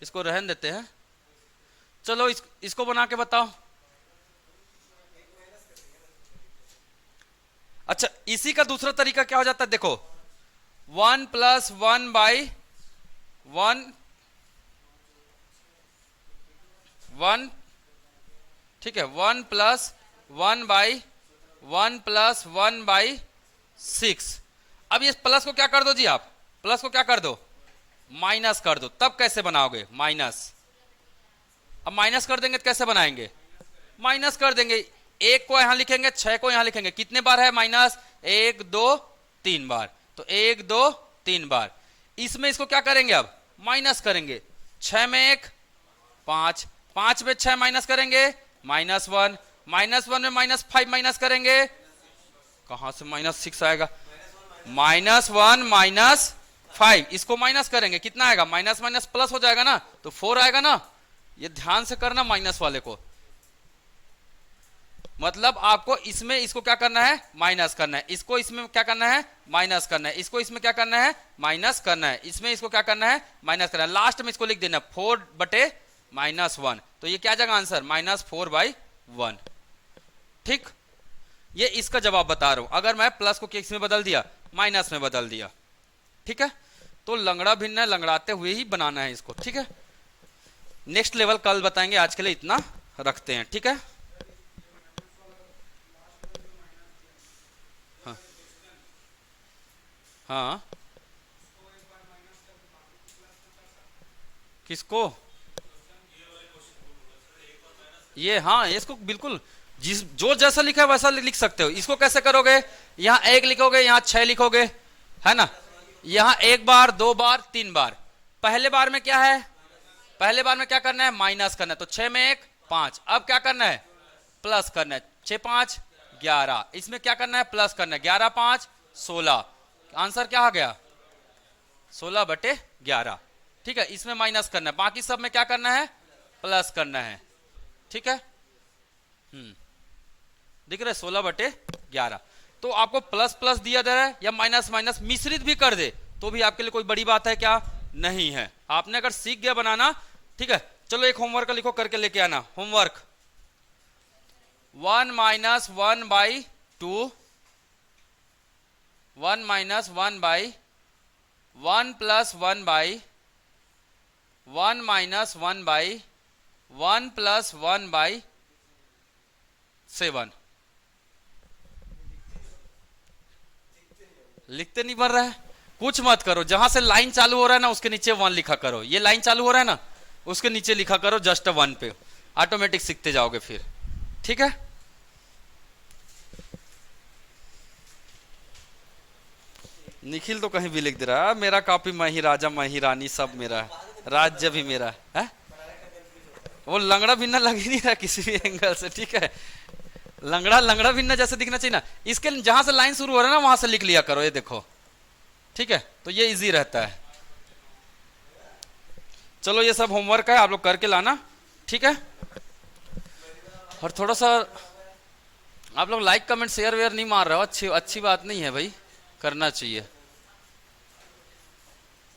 इसको रहन देते हैं। चलो इसको बना के बताओ। अच्छा, इसी का दूसरा तरीका क्या हो जाता है? देखो 1 + 1/1, 1, ठीक है, 1 + 1/1 + 1/6। अब ये प्लस को क्या कर दो जी? आप प्लस को क्या कर दो? माइनस कर दो। तब कैसे बनाओगे? माइनस। अब माइनस कर देंगे तो कैसे बनाएंगे? माइनस कर देंगे। 1 को यहां लिखेंगे, 6 को यहां लिखेंगे। कितने बार है माइनस? 1 2 3 बार। तो 1 2 3 बार। इसमें इसको क्या करेंगे? अब माइनस करेंगे। 6 में 1 5, 5 में 6 माइनस करेंगे -1, -1 में -5 माइनस करेंगे। कहां से -6 आएगा? -1 -5, इसको माइनस करेंगे। कितना आएगा? माइनस माइनस प्लस हो जाएगा ना, तो 4 आएगा ना। ये ध्यान से करना माइनस वाले को। मतलब आपको इसमें इसको क्या करना है? माइनस करना है। इसको इसमें क्या करना है? माइनस करना है। इसको इसमें क्या करना है? माइनस करना है। इसमें इसको क्या करना है? माइनस करना है। लास्ट में इसको लिख देना 4/-1। तो ये क्या जाएगा आंसर? -4/1। ठीक, ये इसका जवाब बता रहा हूं। अगर मैं प्लस को किस में बदल दिया? माइनस में बदल दिया। ठीक है, तो लंगड़ा भिन्न लंगड़ाते हुए ही बनाना है इसको। ठीक है, नेक्स्ट लेवल कल बताएंगे। आज के लिए इतना रखते हैं। ठीक है, हाँ हाँ, किसको? ये, हाँ, इसको बिल्कुल जिस जो जैसा लिखा है वैसा लिख सकते हो। इसको कैसे करोगे? यहां 1 लिखोगे, यहां 6 लिखोगे, है ना। यहां 1 बार, 2 बार, 3 बार। पहले बार में क्या है? पहले बार में क्या करना है? माइनस करना है। तो 6 में 1 5। अब क्या करना है? प्लस करना है। 6 5 11। इसमें क्या करना है? प्लस करना है। 11 5 16। आंसर क्या आ गया? 16/11। ठीक है, इसमें माइनस करना है, बाकी सब में क्या करना है? प्लस करना है। ठीक है, दिख रहा है 16/11। तो आपको प्लस प्लस दिया जा रहा है या माइनस माइनस मिश्रित भी कर दे तो भी आपके लिए कोई बड़ी बात है क्या? नहीं है। आपने अगर सीख गया बनाना, ठीक है। चलो एक होमवर्क लिखो, करके लेके आना। होमवर्क 1 - 1/2, 1 - 1/1 + 1/1 - 1/1 + 1/7। लिखते नहीं बन रहा है? कुछ मत करो, जहां से लाइन चालू हो रहा है ना उसके नीचे 1 लिखा करो। ये लाइन चालू हो रहा है ना, उसके नीचे लिखा करो जस्ट 1 पे। ऑटोमेटिक सीखते जाओगे फिर। ठीक है, निखिल तो कहीं भी लिख दे रहा है मेरा कॉपी मैं ही राजा मैं ही रानी सब मेरा है, राज्य भी मेरा है। वो लंगड़ा भिन्ना लग ही नहीं रहा किसी भी एंगल से। ठीक है, लंगड़ा भिन्ना जैसे दिखना चाहिए ना, इसके जहां से लाइन शुरू हो रहा है ना वहां से लिख लिया करो। ये देखो, ठीक है, तो ये इजी रहता है। चलो ये सब होमवर्क है, आप लोग करके लाना। ठीक है, और थोड़ा सा आप लोग लाइक कमेंट शेयर वेयर नहीं मार रहे हो, अच्छी बात नहीं है भाई, करना चाहिए।